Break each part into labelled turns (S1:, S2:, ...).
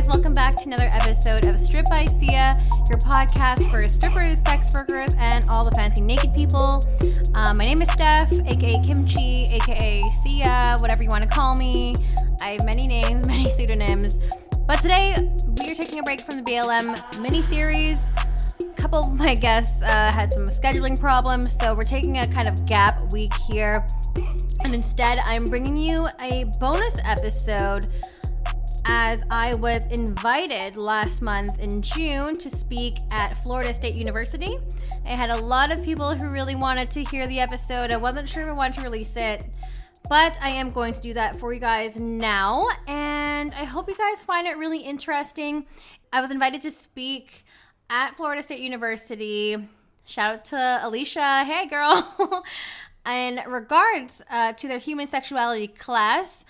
S1: guys, welcome back to another episode of Strip by Sia, your podcast for strippers, sex workers, and all the fancy naked people. My name is Steph, aka Kimchi, aka Sia, whatever you want to call me. I have many names, many pseudonyms. But today, we are taking a break from the BLM mini-series. A couple of my guests had some scheduling problems, so we're taking a kind of gap week here. And instead, I'm bringing you a bonus episode as I was invited last month in June to speak at Florida State University. I had a lot of people who really wanted to hear the episode. I wasn't sure if I wanted to release it, but I am going to do that for you guys now, and I hope you guys find it really interesting. I was invited to speak at Florida State University. Shout out to Alicia. Hey, girl. In regards to their Human Sexuality class,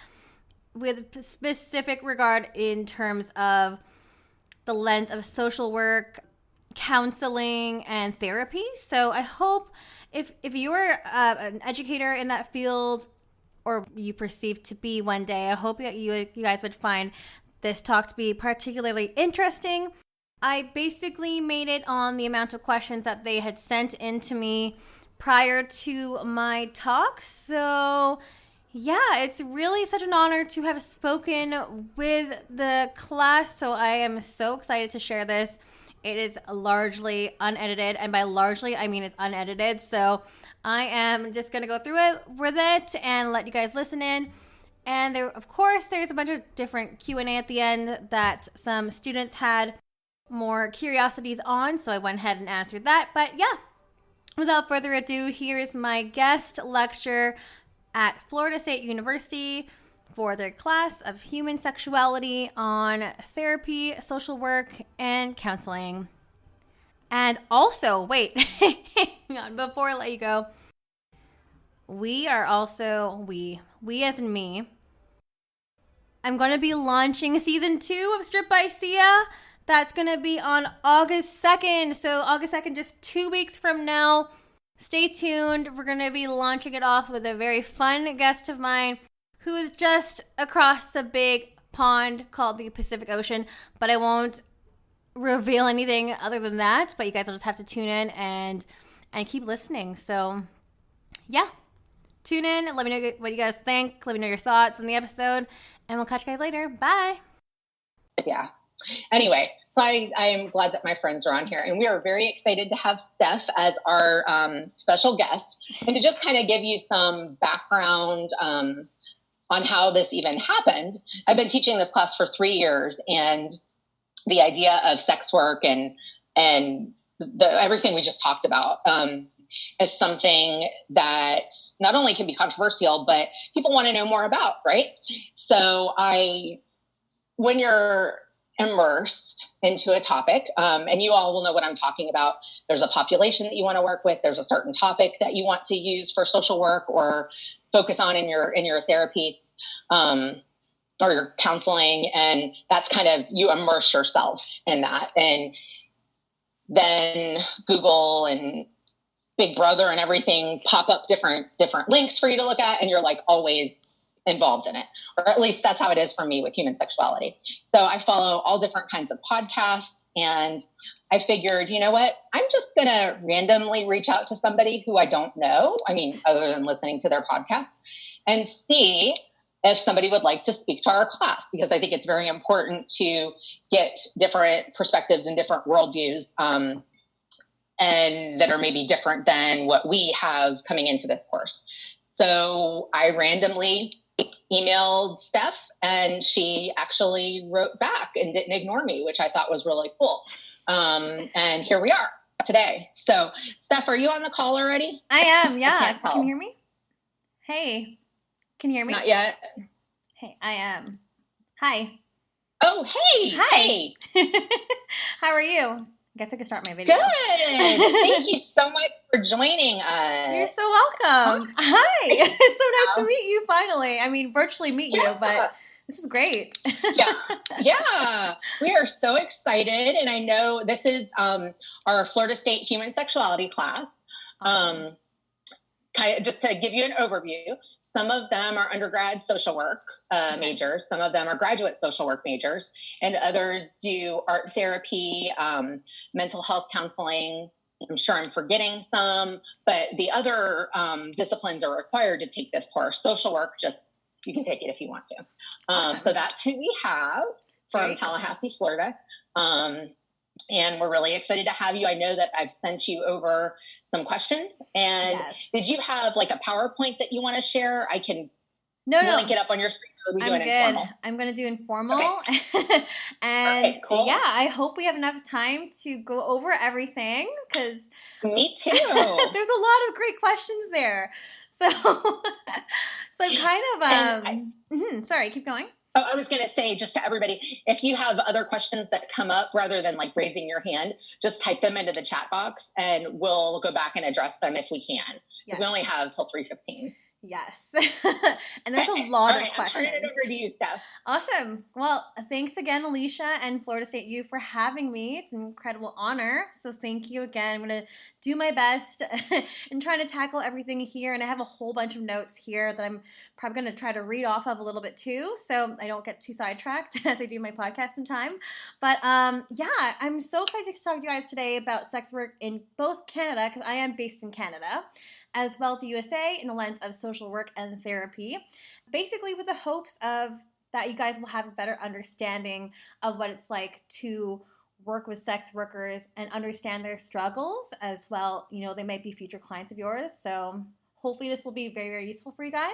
S1: with specific regard in terms of the lens of social work, counseling, and therapy. So I hope if you're an educator in that field, or you perceive to be one day, I hope that you guys would find this talk to be particularly interesting. I basically made it on the amount of questions that they had sent in to me prior to my talk. So yeah, it's really such an honor to have spoken with the class. So I am so excited to share this. It is largely unedited, and by largely, I mean it's unedited. So I am just going to go through it with it and let you guys listen in. And there, of course, there's a bunch of different Q&A at the end that some students had more curiosities on. So I went ahead and answered that. But yeah, without further ado, here is my guest lecture at Florida State University for their class of Human Sexuality on therapy, social work, and counseling. And also, wait, hang on, before I let you go, we are also, we as in me, I'm going to be launching season 2 of Strip by Sia. That's going to be on August 2nd. So August 2nd, just 2 weeks from now. Stay tuned. We're going to be launching it off with a very fun guest of mine who is just across the big pond called the Pacific Ocean. But I won't reveal anything other than that. But you guys will just have to tune in and keep listening. So yeah, tune in. Let me know what you guys think. Let me know your thoughts on the episode. And we'll catch you guys later. Bye.
S2: Yeah. Anyway, so I am glad that my friends are on here, and we are very excited to have Steph as our special guest, and to just kind of give you some background on how this even happened. I've been teaching this class for 3 years, and the idea of sex work and everything we just talked about is something that not only can be controversial, but people want to know more about, right? So when you're immersed into a topic, and you all will know what I'm talking about. There's a population that you want to work with. There's a certain topic that you want to use for social work or focus on in your therapy, or your counseling. And that's kind of, you immerse yourself in that. And then Google and Big Brother and everything pop up different links for you to look at. And you're like always involved in it, or at least that's how it is for me with Human Sexuality. So I follow all different kinds of podcasts, and I figured, you know what, I'm just going to randomly reach out to somebody who I don't know, I mean, other than listening to their podcast, and see if somebody would like to speak to our class, because I think it's very important to get different perspectives and different worldviews, and that are maybe different than what we have coming into this course. So I randomly emailed Steph, and she actually wrote back and didn't ignore me, which I thought was really cool. And here we are today. So Steph, are you on the call already?
S1: I am. Yeah. Can you hear me? Hey, can you hear me?
S2: Not yet.
S1: Hey, I am. Hi.
S2: Oh, hey.
S1: Hi. How are you? I guess I could start my video.
S2: Good. Thank you so much for joining us.
S1: You're so welcome. Hi. It's so nice to meet you finally. I mean, virtually meet you, but this is great.
S2: Yeah. We are so excited. And I know this is our Florida State Human Sexuality class. Kind of just to give you an overview. Some of them are undergrad social work majors. Some of them are graduate social work majors, and others do art therapy, mental health counseling. I'm sure I'm forgetting some, but the other disciplines are required to take this course. Social work, just you can take it if you want to. So that's who we have from Tallahassee, Florida. And we're really excited to have you. I know that I've sent you over some questions. And did you have like a PowerPoint that you want to share? I can link it up on your screen. Or are we doing informal?
S1: I'm going to do informal.
S2: Okay.
S1: And
S2: cool.
S1: Yeah, I hope we have enough time to go over everything because
S2: me too.
S1: There's a lot of great questions there. So kind of, sorry, keep going.
S2: Oh, I was going to say just to everybody, if you have other questions that come up, rather than like raising your hand, just type them into the chat box and we'll go back and address them if we can. Because we only have till 3:15.
S1: Yes. And there's a lot of questions.
S2: I'm turning it over to you, Steph.
S1: Awesome. Well, thanks again, Alicia and Florida State U for having me. It's an incredible honor. So thank you again. I'm going to do my best in trying to tackle everything here. And I have a whole bunch of notes here that I'm probably going to try to read off of a little bit too, so I don't get too sidetracked as I do my podcast sometime. But yeah, I'm so excited to talk to you guys today about sex work in both Canada, because I am based in Canada, as well as the USA in the lens of social work and therapy, basically with the hopes of that you guys will have a better understanding of what it's like to work with sex workers and understand their struggles as well. You know, they might be future clients of yours, so hopefully this will be very, very useful for you guys.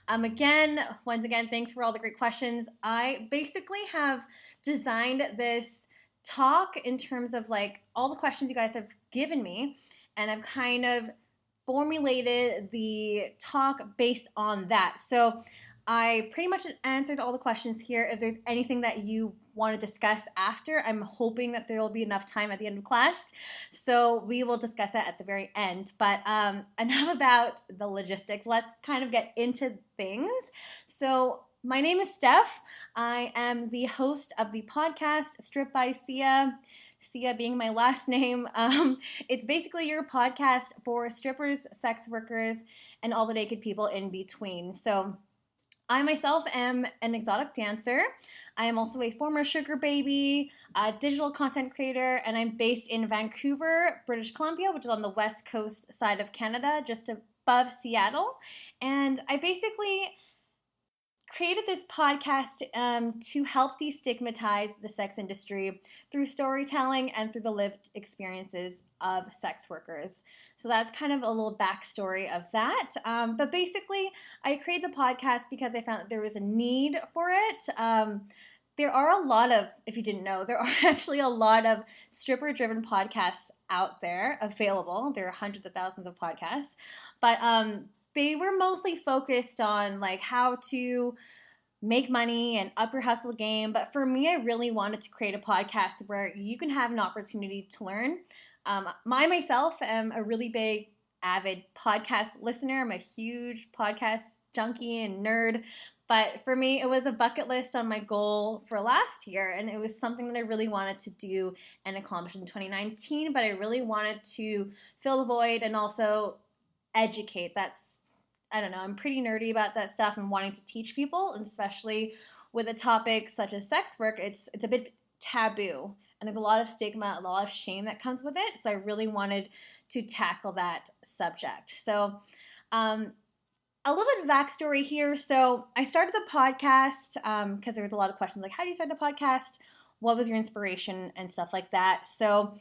S1: Once again, thanks for all the great questions. I basically have designed this talk in terms of like all the questions you guys have given me, and I've kind of formulated the talk based on that. So I pretty much answered all the questions here. If there's anything that you want to discuss after, I'm hoping that there will be enough time at the end of class. So we will discuss that at the very end. But enough about the logistics. Let's kind of get into things. So my name is Steph. I am the host of the podcast Strip by Sia. Sia being my last name. It's basically your podcast for strippers, sex workers, and all the naked people in between. So I myself am an exotic dancer. I am also a former sugar baby, a digital content creator, and I'm based in Vancouver, British Columbia, which is on the west coast side of Canada, just above Seattle. And I basically created this podcast to help destigmatize the sex industry through storytelling and through the lived experiences of sex workers. So that's kind of a little backstory of that. But basically, I created the podcast because I found that there was a need for it. There are a lot of, if you didn't know, there are actually a lot of stripper-driven podcasts out there available. There are hundreds of thousands of podcasts. But they were mostly focused on like how to make money and up your hustle game. But for me, I really wanted to create a podcast where you can have an opportunity to learn. Myself am a really big avid podcast listener. I'm a huge podcast junkie and nerd. But for me, it was a bucket list on my goal for last year. And it was something that I really wanted to do and accomplish in 2019. But I really wanted to fill the void and also educate. I don't know, I'm pretty nerdy about that stuff and wanting to teach people, and especially with a topic such as sex work, it's a bit taboo. And there's a lot of stigma, a lot of shame that comes with it. So I really wanted to tackle that subject. So a little bit of backstory here. So I started the podcast because there was a lot of questions like, how do you start the podcast? What was your inspiration and stuff like that? So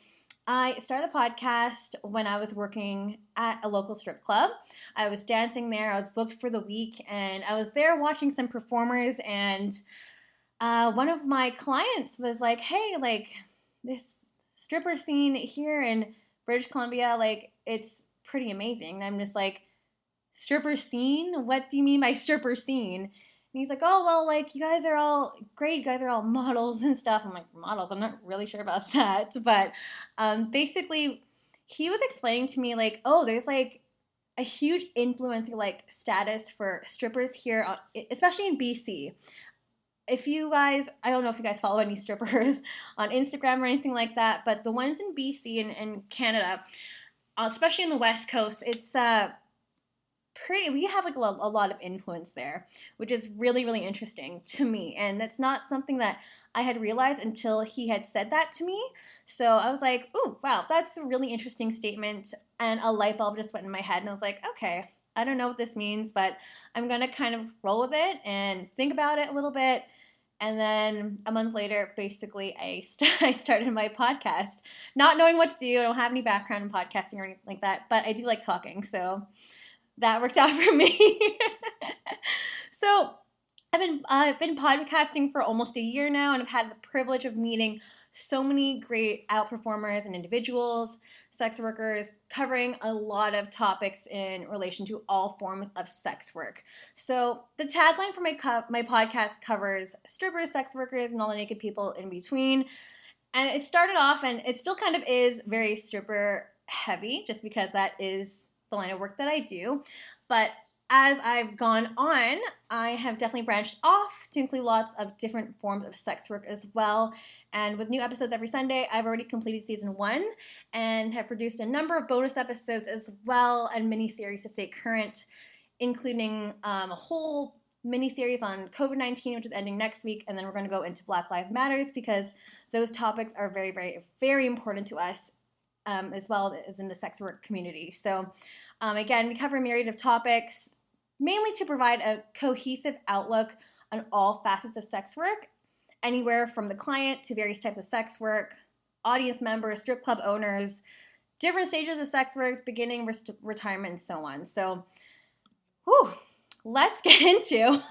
S1: I started the podcast when I was working at a local strip club. I was dancing there. I was booked for the week, and I was there watching some performers, and one of my clients was like, hey, like, this stripper scene here in British Columbia, like, it's pretty amazing. And I'm just like, stripper scene? What do you mean by stripper scene? And he's like, oh, well, like, you guys are all great. You guys are all models and stuff. I'm like, models? I'm not really sure about that. But basically, he was explaining to me, like, oh, there's, like, a huge influencer, like, status for strippers here, especially in BC. If you guys, I don't know if you guys follow any strippers on Instagram or anything like that, but the ones in BC and Canada, especially in the West Coast, it's we have like a lot of influence there, which is really, really interesting to me. And that's not something that I had realized until he had said that to me. So I was like, ooh, wow, that's a really interesting statement. And a light bulb just went in my head, and I was like, okay, I don't know what this means, but I'm going to kind of roll with it and think about it a little bit. And then a month later, basically, I started my podcast, not knowing what to do. I don't have any background in podcasting or anything like that, but I do like talking, so that worked out for me. So I've been podcasting for almost a year now, and I've had the privilege of meeting so many great outperformers and individuals, sex workers, covering a lot of topics in relation to all forms of sex work. So the tagline for my podcast covers strippers, sex workers, and all the naked people in between. And it started off, and it still kind of is very stripper heavy, just because that is the line of work that I do. But as I've gone on, I have definitely branched off to include lots of different forms of sex work as well. And with new episodes every Sunday, I've already completed season 1 and have produced a number of bonus episodes as well and mini-series to stay current, including a whole mini-series on COVID-19, which is ending next week. And then we're going to go into Black Lives Matters, because those topics are very, very, very important to us, as well as in the sex work community. So again, we cover a myriad of topics, mainly to provide a cohesive outlook on all facets of sex work, anywhere from the client to various types of sex work, audience members, strip club owners, different stages of sex work, beginning, retirement, and so on. So, let's get into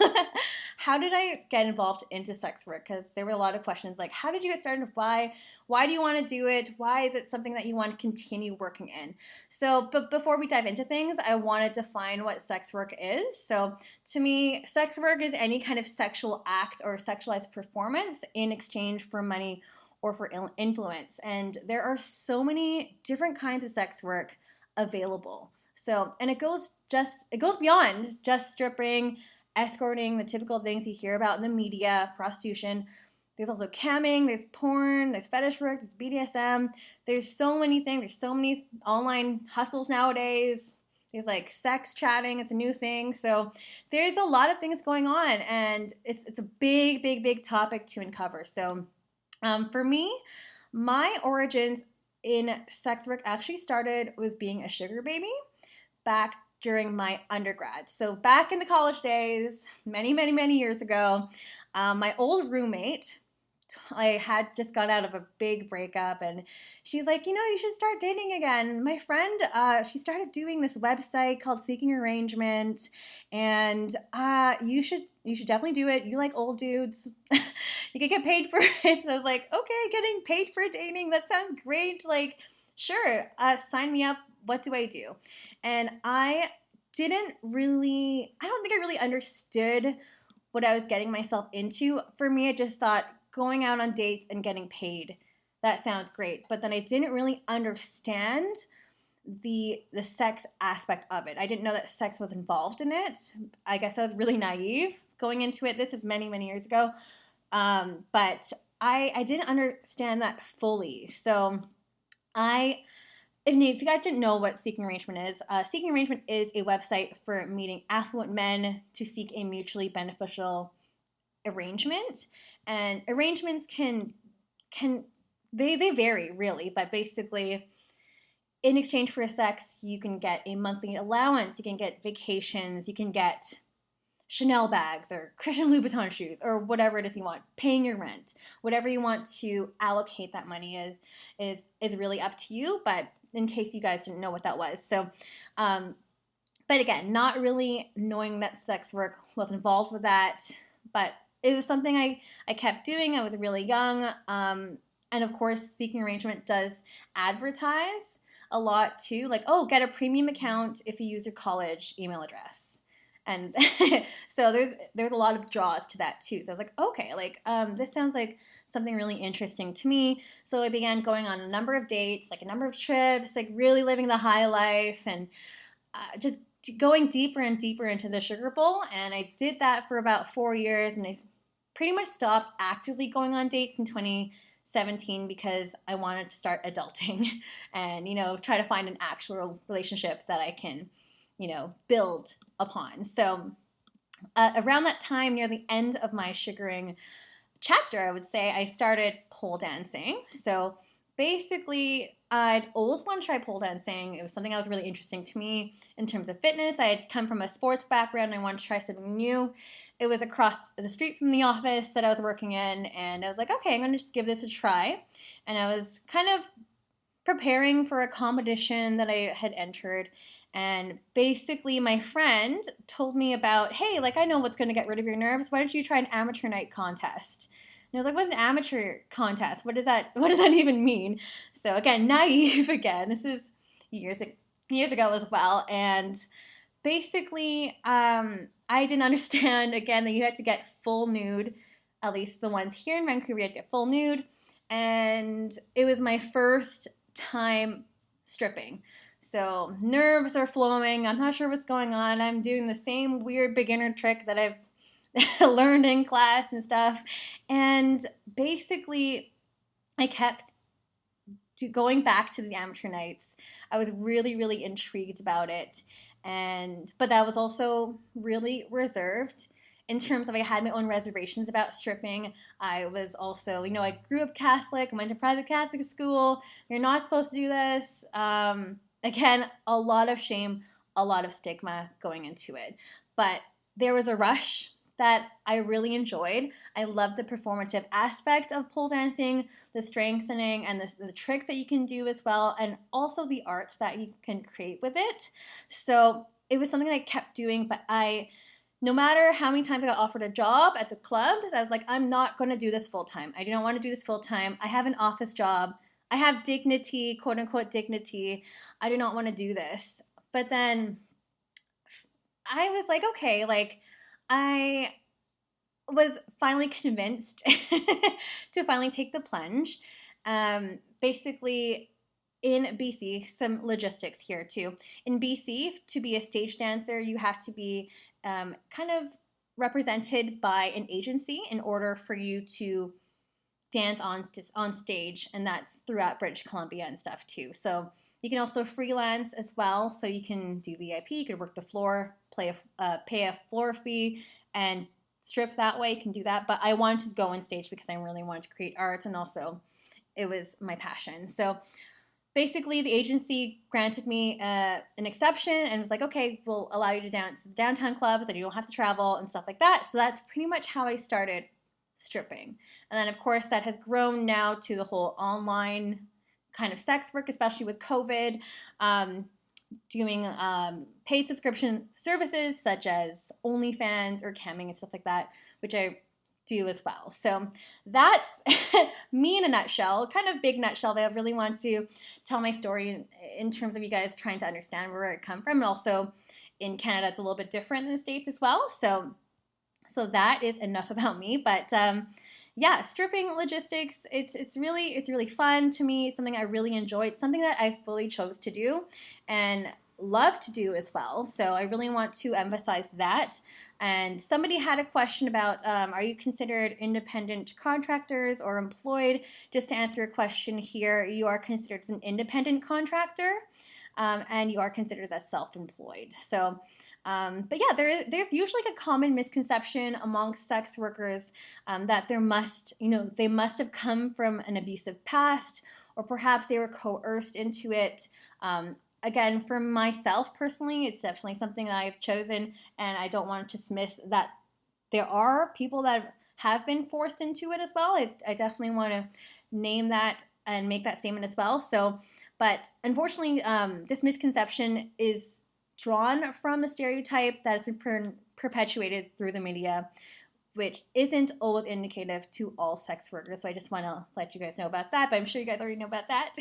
S1: how did I get involved into sex work? Because there were a lot of questions like, how did you get started? Why do you want to do it? Why is it something that you want to continue working in? So, but before we dive into things, I want to define what sex work is. So to me, sex work is any kind of sexual act or sexualized performance in exchange for money or for influence. And there are so many different kinds of sex work available. So, and it goes beyond just stripping, escorting, the typical things you hear about in the media, prostitution. There's also camming, there's porn, there's fetish work, there's BDSM. There's so many things. There's so many online hustles nowadays. There's like sex chatting. It's a new thing. So there's a lot of things going on, and it's a big, big, big topic to uncover. So for me, my origins in sex work actually started with being a sugar baby back during my undergrad. So back in the college days, many, many, many years ago, my old roommate, I had just got out of a big breakup, and she's like, you should start dating again. My friend, she started doing this website called Seeking Arrangement, and you should definitely do it. You like old dudes. You could get paid for it. So I was like, okay, getting paid for dating, that sounds great. Like, sure, sign me up. What do I do? And I don't think I really understood what I was getting myself into. For me, I just thought going out on dates and getting paid, that sounds great. But then I didn't really understand the sex aspect of it. I didn't know that sex was involved in it. I guess I was really naive going into it. This is many, many years ago. But I didn't understand that fully. So if you guys didn't know what Seeking Arrangement is a website for meeting affluent men to seek a mutually beneficial arrangement. And arrangements can they vary really, but basically in exchange for sex, you can get a monthly allowance, you can get vacations, you can get Chanel bags or Christian Louboutin shoes or whatever it is you want, paying your rent, whatever you want to allocate that money is really up to you. But in case you guys didn't know what that was. So, but again, not really knowing that sex work was involved with that, but it was something I kept doing. I was really young. And of course, Seeking Arrangement does advertise a lot too, like, oh, get a premium account if you use your college email address. And so there's a lot of draws to that too. So I was like, okay, like, this sounds like something really interesting to me. So I began going on a number of dates, like a number of trips, like really living the high life, and just going deeper and deeper into the sugar bowl. And I did that for about 4 years, and I pretty much stopped actively going on dates in 2017 because I wanted to start adulting and, try to find an actual relationship that I can, build upon. So around that time, near the end of my sugaring chapter, I would say, I started pole dancing. So basically, I'd always wanted to try pole dancing. It was something that was really interesting to me in terms of fitness. I had come from a sports background and I wanted to try something new. It was across the street from the office that I was working in, and I was like, okay, I'm going to just give this a try. And I was kind of preparing for a competition that I had entered. And basically, my friend told me about, hey, like, I know what's going to get rid of your nerves. Why don't you try an amateur night contest? And I was like, what's an amateur contest? What does that even mean? So again, naive again. This is years ago as well. And basically, I didn't understand, again, that you had to get full nude. At least the ones here in Vancouver, you had to get full nude. And it was my first time stripping. So nerves are flowing. I'm not sure what's going on. I'm doing the same weird beginner trick that I've learned in class and stuff. And basically, I kept going back to the amateur nights. I was really, really intrigued about it. But that was also really reserved in terms of I had my own reservations about stripping. I was also, I grew up Catholic. I went to private Catholic school. You're not supposed to do this. Again, a lot of shame, a lot of stigma going into it. But there was a rush that I really enjoyed. I loved the performative aspect of pole dancing, the strengthening and the tricks that you can do as well, and also the art that you can create with it. So it was something that I kept doing, but no matter how many times I got offered a job at the clubs, I was like, I'm not going to do this full time. I do not want to do this full time. I have an office job. I have dignity, quote unquote dignity. I do not want to do this. But then I was like, okay, like I was finally convinced to finally take the plunge. Basically, in BC, some logistics here too. In BC, to be a stage dancer, you have to be kind of represented by an agency in order for you to dance on stage, and that's throughout British Columbia and stuff too. So you can also freelance as well. So you can do VIP, you could work the floor, pay a floor fee, and strip that way. You can do that. But I wanted to go on stage because I really wanted to create art, and also it was my passion. So basically, the agency granted me an exception and was like, okay, we'll allow you to dance at downtown clubs and you don't have to travel and stuff like that. So that's pretty much how I started stripping. And then, of course, that has grown now to the whole online kind of sex work, especially with COVID, doing paid subscription services such as OnlyFans or camming and stuff like that, which I do as well. So that's me in a nutshell, kind of big nutshell. I really want to tell my story in terms of you guys trying to understand where I come from. And also in Canada, it's a little bit different than the States as well. So that is enough about me. But yeah, stripping logistics, it's really fun to me. It's something I really enjoy. It's something that I fully chose to do and love to do as well. So I really want to emphasize that. And somebody had a question about, are you considered independent contractors or employed? Just to answer your question here, you are considered an independent contractor, and you are considered as self-employed. So, but yeah, there's usually a common misconception amongst sex workers that they must have come from an abusive past, or perhaps they were coerced into it. Again, for myself personally, it's definitely something that I've chosen, and I don't want to dismiss that there are people that have been forced into it as well. I definitely want to name that and make that statement as well. So, but unfortunately, this misconception is drawn from the stereotype that has been perpetuated through the media, which isn't always indicative to all sex workers. So I just want to let you guys know about that, but I'm sure you guys already know about that.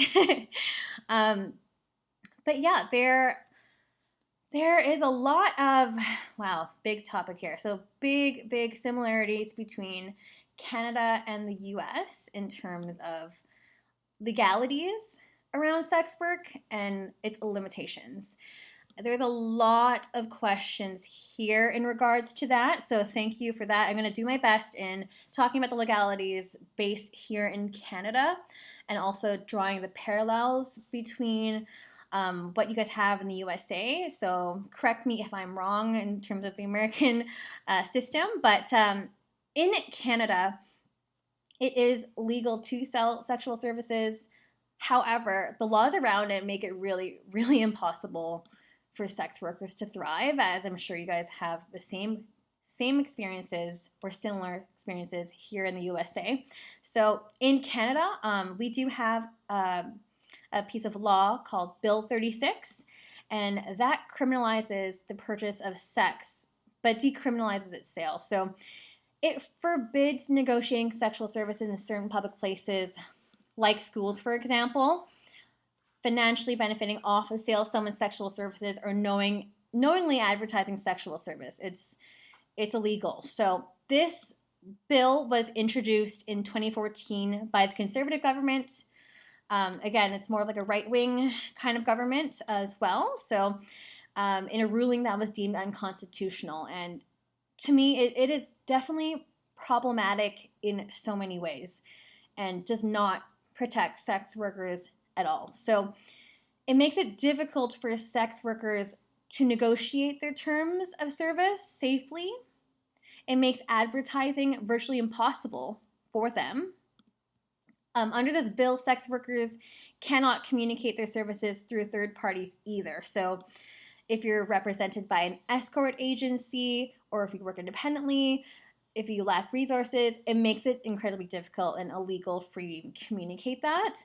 S1: But yeah, there is a lot of, wow, big topic here. So big similarities between Canada and the US in terms of legalities around sex work and its limitations. There's a lot of questions here in regards to that, so thank you for that. I'm going to do my best in talking about the legalities based here in Canada and also drawing the parallels between what you guys have in the USA. So correct me if I'm wrong in terms of the American system. But in Canada, it is legal to sell sexual services. However, the laws around it make it really, really impossible for sex workers to thrive, as I'm sure you guys have the same experiences or similar experiences here in the USA. So in Canada, we do have a piece of law called Bill 36, and that criminalizes the purchase of sex, but decriminalizes its sale. So it forbids negotiating sexual services in certain public places, like schools, for example, financially benefiting off the sale of someone's sexual services, or knowingly advertising sexual service. It's illegal. So this bill was introduced in 2014 by the Conservative government. Again, it's more of like a right-wing kind of government as well. So in a ruling that was deemed unconstitutional. And to me, it is definitely problematic in so many ways and does not protect sex workers at all. So it makes it difficult for sex workers to negotiate their terms of service safely. It makes advertising virtually impossible for them. Under this bill, sex workers cannot communicate their services through third parties either. So if you're represented by an escort agency, or if you work independently, if you lack resources, it makes it incredibly difficult and illegal for you to communicate that.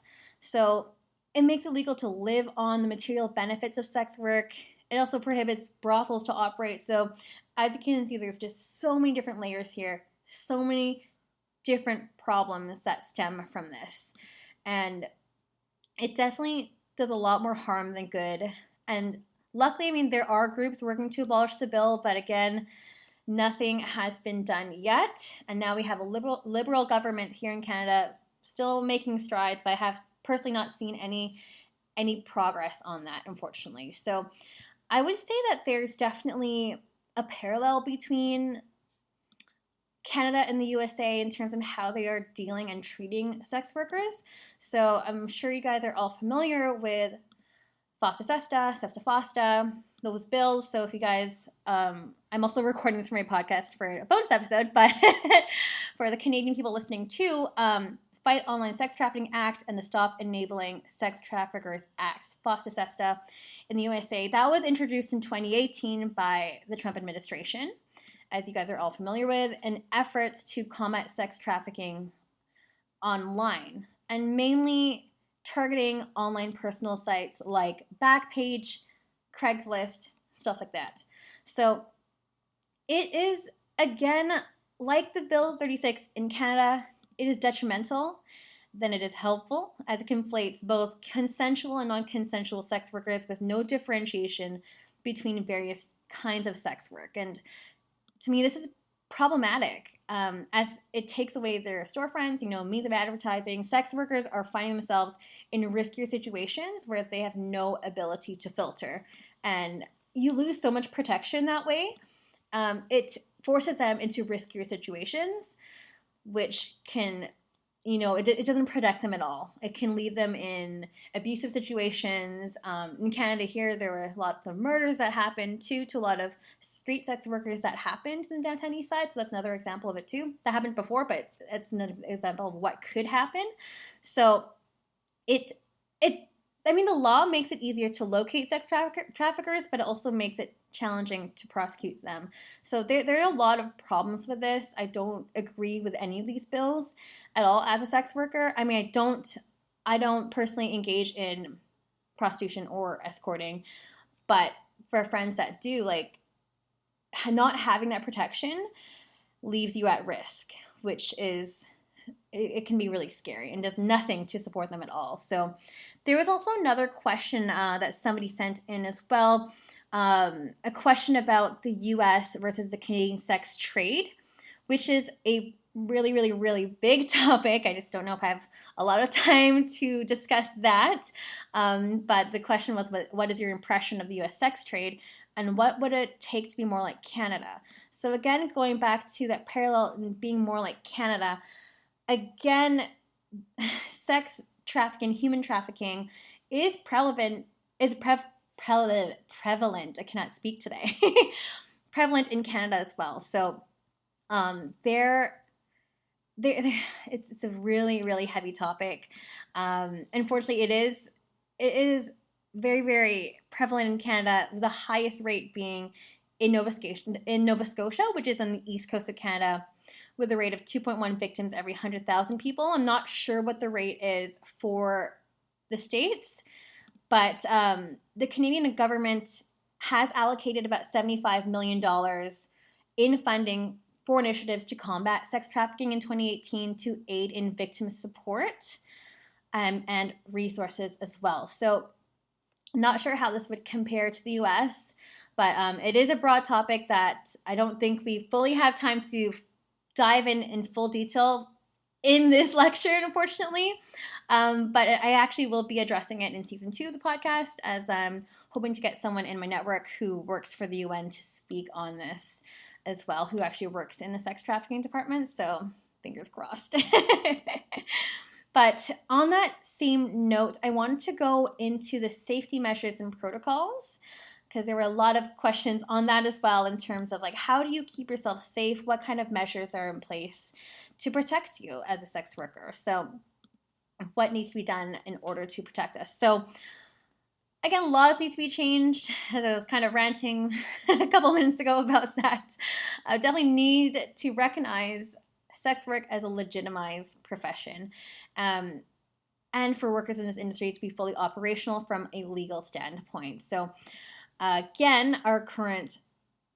S1: So it makes it illegal to live on the material benefits of sex work. It also prohibits brothels to operate. So as you can see, there's just so many different layers here, so many different problems that stem from this. And it definitely does a lot more harm than good. And luckily, I mean, there are groups working to abolish the bill, but again, nothing has been done yet. And now we have a liberal government here in Canada still making strides, but I have personally not seen any progress on that, unfortunately. So I would say that there's definitely a parallel between Canada and the USA in terms of how they are dealing and treating sex workers. So I'm sure you guys are all familiar with FOSTA SESTA, SESTA FOSTA, those bills. So if you guys, I'm also recording this for my podcast for a bonus episode, but for the Canadian people listening too, Fight Online Sex Trafficking Act and the Stop Enabling Sex Traffickers Act, FOSTA SESTA in the USA, that was introduced in 2018 by the Trump administration, as you guys are all familiar with, in efforts to combat sex trafficking online, and mainly targeting online personal sites like Backpage, Craigslist, stuff like that. So it is, again, like the Bill 36 in Canada, it is detrimental than it is helpful, as it conflates both consensual and non-consensual sex workers with no differentiation between various kinds of sex work. And to me, this is problematic, as it takes away their storefronts, means of advertising. Sex workers are finding themselves in riskier situations where they have no ability to filter. And you lose so much protection that way. It forces them into riskier situations, which can, it doesn't protect them at all. It can leave them in abusive situations. In Canada here, there were lots of murders that happened too, to a lot of street sex workers that happened in the downtown east side. So that's another example of it too. That happened before, but it's an example of what could happen. So the law makes it easier to locate sex traffickers, but it also makes it challenging to prosecute them. So there are a lot of problems with this. I don't agree with any of these bills at all as a sex worker. I mean, I don't personally engage in prostitution or escorting, but for friends that do, not having that protection leaves you at risk, which is, it can be really scary and does nothing to support them at all. So there was also another question that somebody sent in as well, a question about the U.S. versus the Canadian sex trade, which is a really, really, really big topic. I just don't know if I have a lot of time to discuss that. But the question was, what is your impression of the U.S. sex trade, and what would it take to be more like Canada? So again, going back to that parallel and being more like Canada, again, sex trafficking, human trafficking is prevalent it's prevalent. I cannot speak today. Prevalent in Canada as well. So there it's a really, really heavy topic. Unfortunately, it is very, very prevalent in Canada, the highest rate being in Nova Scotia, which is on the east coast of Canada, with a rate of 2.1 victims every 100,000 people. I'm not sure what the rate is for the States, but the Canadian government has allocated about $75 million in funding for initiatives to combat sex trafficking in 2018 to aid in victim support and resources as well. So not sure how this would compare to the US, but it is a broad topic that I don't think we fully have time to dive in full detail in this lecture, unfortunately. But I actually will be addressing it in season 2 of the podcast, as I'm hoping to get someone in my network who works for the UN to speak on this as well, who actually works in the sex trafficking department. So fingers crossed. But on that same note, I wanted to go into the safety measures and protocols, because there were a lot of questions on that as well, in terms of like, how do you keep yourself safe? What kind of measures are in place to protect you as a sex worker? So what needs to be done in order to protect us? So again, laws need to be changed. As I was kind of ranting a couple minutes ago about that. I definitely need to recognize sex work as a legitimized profession. And for workers in this industry to be fully operational from a legal standpoint. So again, our current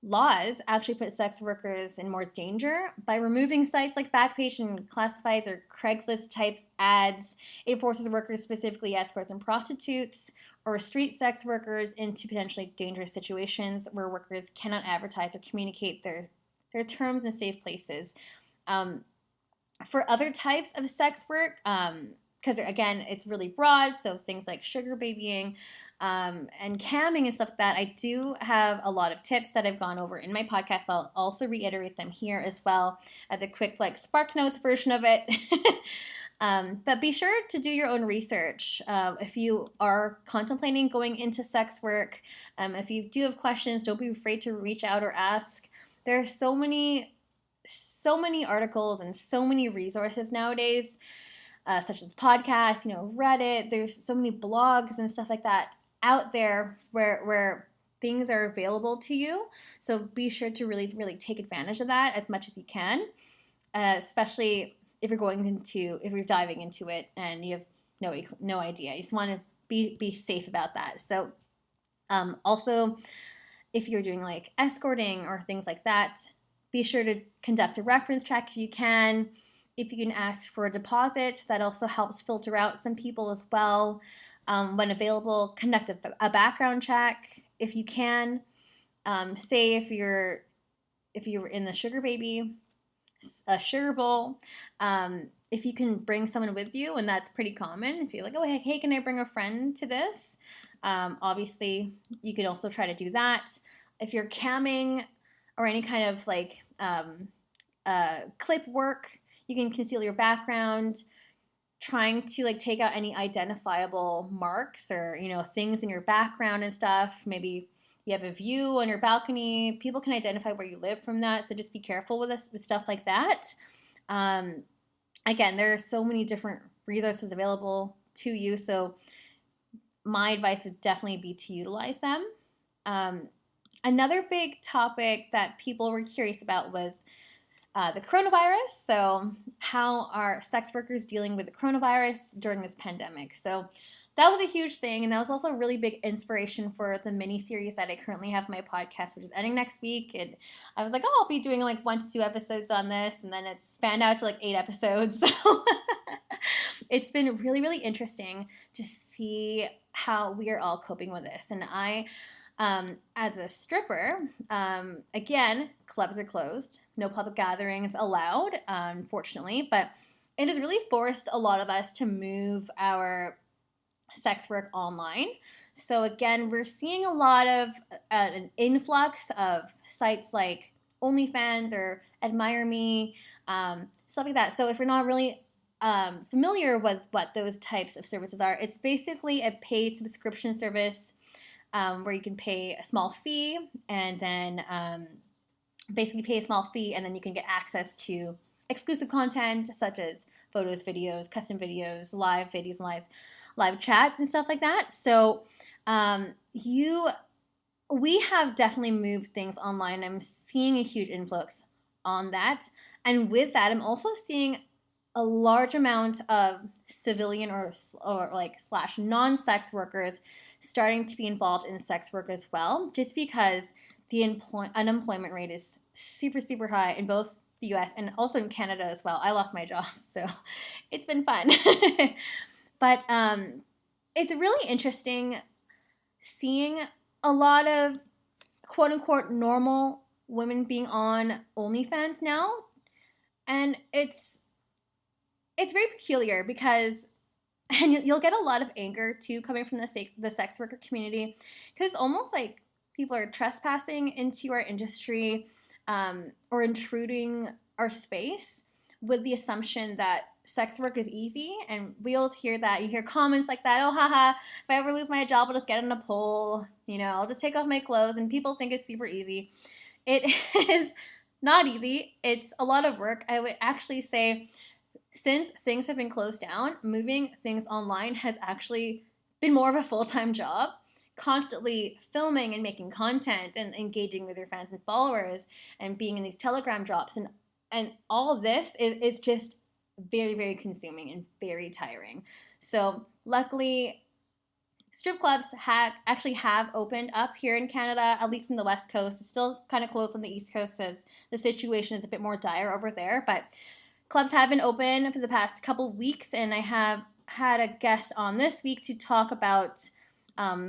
S1: laws actually put sex workers in more danger by removing sites like Backpage and Classifieds or Craigslist type ads. It forces workers, specifically escorts and prostitutes or street sex workers, into potentially dangerous situations where workers cannot advertise or communicate their terms in safe places. For other types of sex work, because again, it's really broad, so things like sugar babying and camming and stuff like that, I do have a lot of tips that I've gone over in my podcast, but I'll also reiterate them here as well as a quick like Spark Notes version of it. But be sure to do your own research if you are contemplating going into sex work. If you do have questions, don't be afraid to reach out or ask. There are so many articles and so many resources nowadays, such as podcasts, Reddit. There's so many blogs and stuff like that out there where things are available to you. So be sure to really, really take advantage of that as much as you can, especially if you're diving into it and you have no idea. You just want to be safe about that. So also, if you're doing like escorting or things like that, be sure to conduct a reference check if you can. If you can ask for a deposit, that also helps filter out some people as well. When available, conduct a background check if you can. Say if you're in the sugar baby, a sugar bowl, if you can bring someone with you, and that's pretty common. If you're like, oh, hey, can I bring a friend to this? Obviously, you can also try to do that. If you're camming or any kind of like clip work, you can conceal your background, trying to like take out any identifiable marks or things in your background and stuff. Maybe you have a view on your balcony. People can identify where you live from that, so just be careful with stuff like that. Again, there are so many different resources available to you, so my advice would definitely be to utilize them. Another big topic that people were curious about was the coronavirus. So how are sex workers dealing with the coronavirus during this pandemic? So that was a huge thing, and that was also a really big inspiration for the mini-series that I currently have on my podcast, which is ending next week. And I was like, oh, I'll be doing like 1 to 2 episodes on this, and then it's spanned out to like 8 episodes. So it's been really, really interesting to see how we are all coping with this. And I, as a stripper, again, clubs are closed, no public gatherings allowed, unfortunately, but it has really forced a lot of us to move our sex work online. So again, we're seeing a lot of an influx of sites like OnlyFans or Admire Me, stuff like that. So if you're not really familiar with what those types of services are, it's basically a paid subscription service where you can pay a small fee and then basically pay a small fee and then you can get access to exclusive content such as photos, videos, custom videos, live videos, and live chats and stuff like that. So we have definitely moved things online. I'm seeing a huge influx on that. And with that, I'm also seeing a large amount of civilian or like slash non-sex workers starting to be involved in sex work as well, just because the unemployment rate is super, super high in both the US and also in Canada as well. I lost my job, so it's been fun. But it's really interesting seeing a lot of quote unquote normal women being on OnlyFans now. And it's very peculiar because, and you'll get a lot of anger too coming from the sex worker community, because almost like people are trespassing into our industry or intruding our space with the assumption that sex work is easy. And we always hear that. You hear comments like that, oh, haha, if I ever lose my job, I'll just get on a pole. I'll just take off my clothes. And people think it's super easy. It is not easy. It's a lot of work. I would actually say since things have been closed down, moving things online has actually been more of a full-time job. Constantly filming and making content and engaging with your fans and followers and being in these Telegram drops and all of this is just very, very consuming and very tiring. So luckily, strip clubs actually have opened up here in Canada, at least in the West Coast. It's still kind of closed on the East Coast as the situation is a bit more dire over there. But clubs have been open for the past couple weeks, and I have had a guest on this week to talk about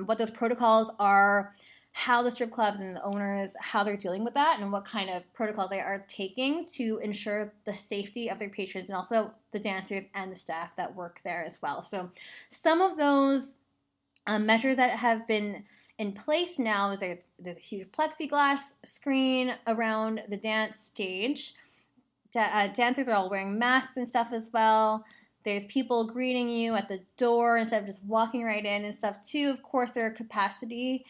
S1: what those protocols are, how the strip clubs and the owners, how they're dealing with that, and what kind of protocols they are taking to ensure the safety of their patrons and also the dancers and the staff that work there as well. So some of those measures that have been in place now is there's a huge plexiglass screen around the dance stage. Dancers are all wearing masks and stuff as well. There's people greeting you at the door instead of just walking right in and stuff too. Of course, there are capacity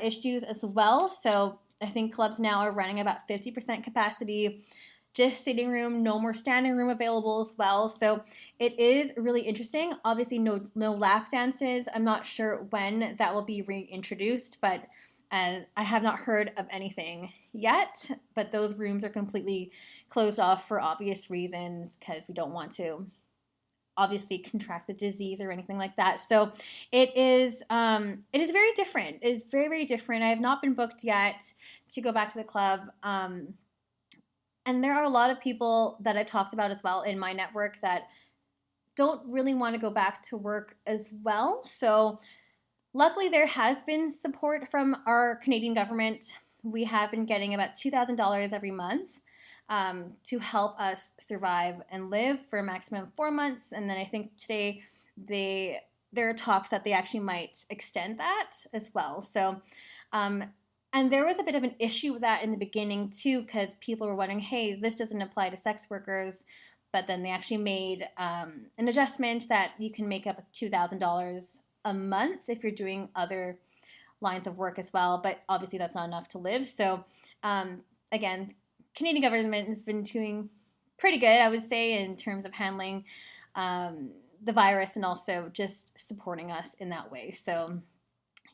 S1: issues as well. So I think clubs now are running about 50% capacity, just sitting room, no more standing room available as well. So it is really interesting. Obviously, no lap dances. I'm not sure when that will be reintroduced, but I have not heard of anything yet. But those rooms are completely closed off for obvious reasons because we don't want to obviously contract the disease or anything like that. So it is very different. It is very, very different. I have not been booked yet to go back to the club. And there are a lot of people that I've talked about as well in my network that don't really want to go back to work as well. So luckily there has been support from our Canadian government. We have been getting about $2,000 every month to help us survive and live for a maximum of 4 months. And then I think today there are talks that they actually might extend that as well. So, and there was a bit of an issue with that in the beginning too, because people were wondering, hey, this doesn't apply to sex workers. But then they actually made an adjustment that you can make up $2,000 a month if you're doing other lines of work as well. But obviously that's not enough to live. So again, Canadian government has been doing pretty good, I would say, in terms of handling the virus and also just supporting us in that way. So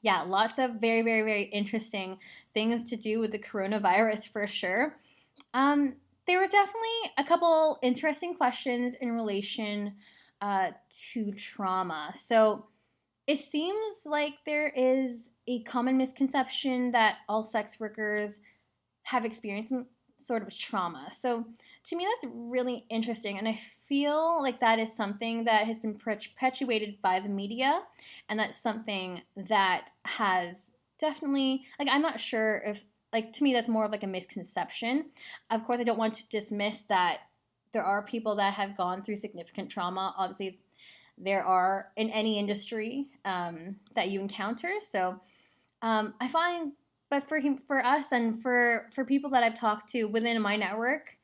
S1: yeah, lots of very, very, very interesting things to do with the coronavirus for sure. There were definitely a couple interesting questions in relation to trauma. So it seems like there is a common misconception that all sex workers have experienced sort of trauma. So to me, that's really interesting. And I feel like that is something that has been perpetuated by the media. And that's something that has definitely, like, I'm not sure if, like, to me, that's more of like a misconception. Of course, I don't want to dismiss that there are people that have gone through significant trauma. Obviously, there are in any industry that you encounter. So I find, but for us and for people that I've talked to within my network,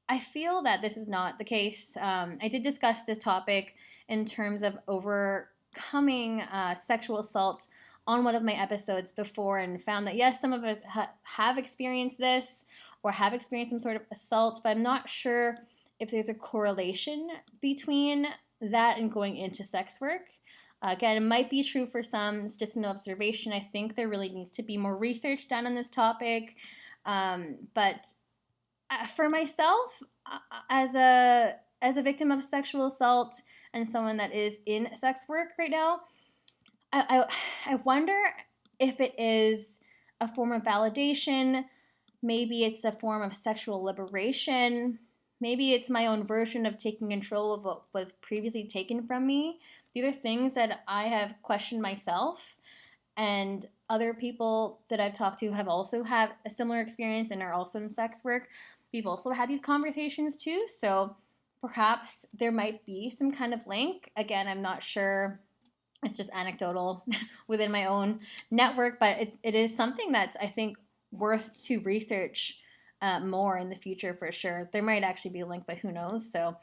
S1: I feel that this is not the case. I did discuss this topic in terms of overcoming sexual assault on one of my episodes before, and found that yes, some of us have experienced this or have experienced some sort of assault, but I'm not sure if there's a correlation between that and going into sex work. Again, it might be true for some. It's just an observation. I think there really needs to be more research done on this topic. But for myself, as a victim of sexual assault and someone that is in sex work right now, I wonder if it is a form of validation. Maybe it's a form of sexual liberation. Maybe it's my own version of taking control of what was previously taken from me. These are things that I have questioned myself, and other people that I've talked to have also had a similar experience and are also in sex work. We've also had these conversations too, so perhaps there might be some kind of link. Again, I'm not sure. It's just anecdotal within my own network, but it is something that's, I think, worth to research more in the future for sure. There might actually be a link, but who knows? So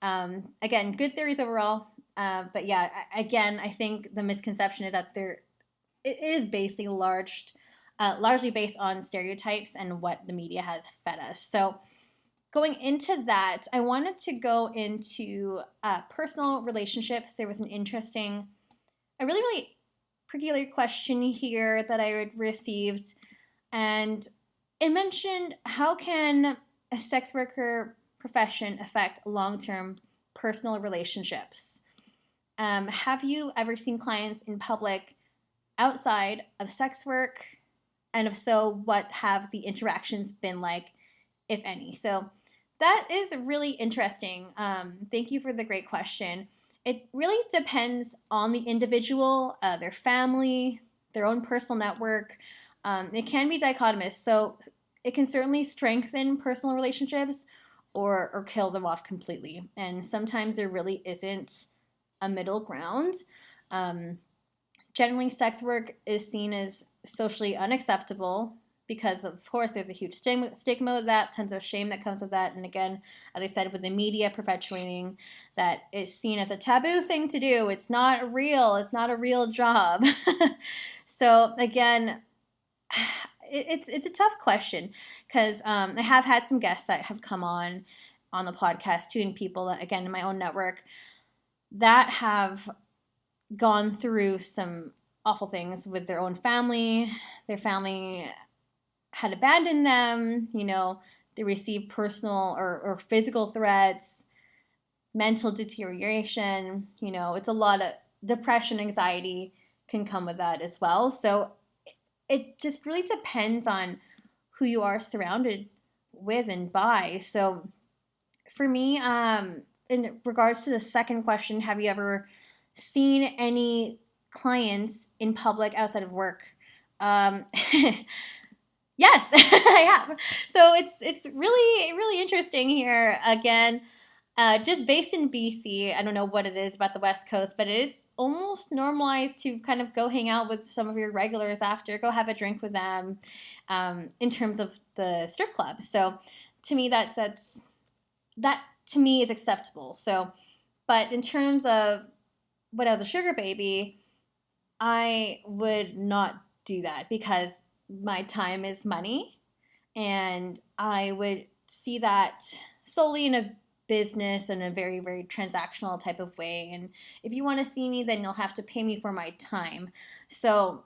S1: again, good theories overall. But yeah, again, I think the misconception is that it is basically largely based on stereotypes and what the media has fed us. So going into that, I wanted to go into personal relationships. There was a really, really peculiar question here that I received, and it mentioned, how can a sex worker profession affect long-term personal relationships? Have you ever seen clients in public outside of sex work? And if so, what have the interactions been like, if any? So that is really interesting. Thank you for the great question. It really depends on the individual, their family, their own personal network. It can be dichotomous, so it can certainly strengthen personal relationships or kill them off completely. And sometimes there really isn't a middle ground. Generally, sex work is seen as socially unacceptable because, of course, there's a huge stigma with that, tons of shame that comes with that. And again, as I said, with the media perpetuating that it's seen as a taboo thing to do. It's not real. It's not a real job. So again, it's a tough question because I have had some guests that have come on the podcast too, and people that, again, in my own network that have gone through some awful things with their own family. Their family had abandoned them, they received personal or physical threats, mental deterioration, it's a lot of depression, anxiety can come with that as well. So it just really depends on who you are surrounded with and by. So for me, in regards to the second question, have you ever seen any clients in public outside of work? Yes, I have. So it's really, really interesting here. Again, just based in BC, I don't know what it is about the West Coast, but it's almost normalized to kind of go hang out with some of your regulars after, go have a drink with them, in terms of the strip club. So to me, that to me is acceptable. So, but in terms of when I was a sugar baby, I would not do that because my time is money, and I would see that solely in a business in a very, very transactional type of way. And if you want to see me, then you'll have to pay me for my time. So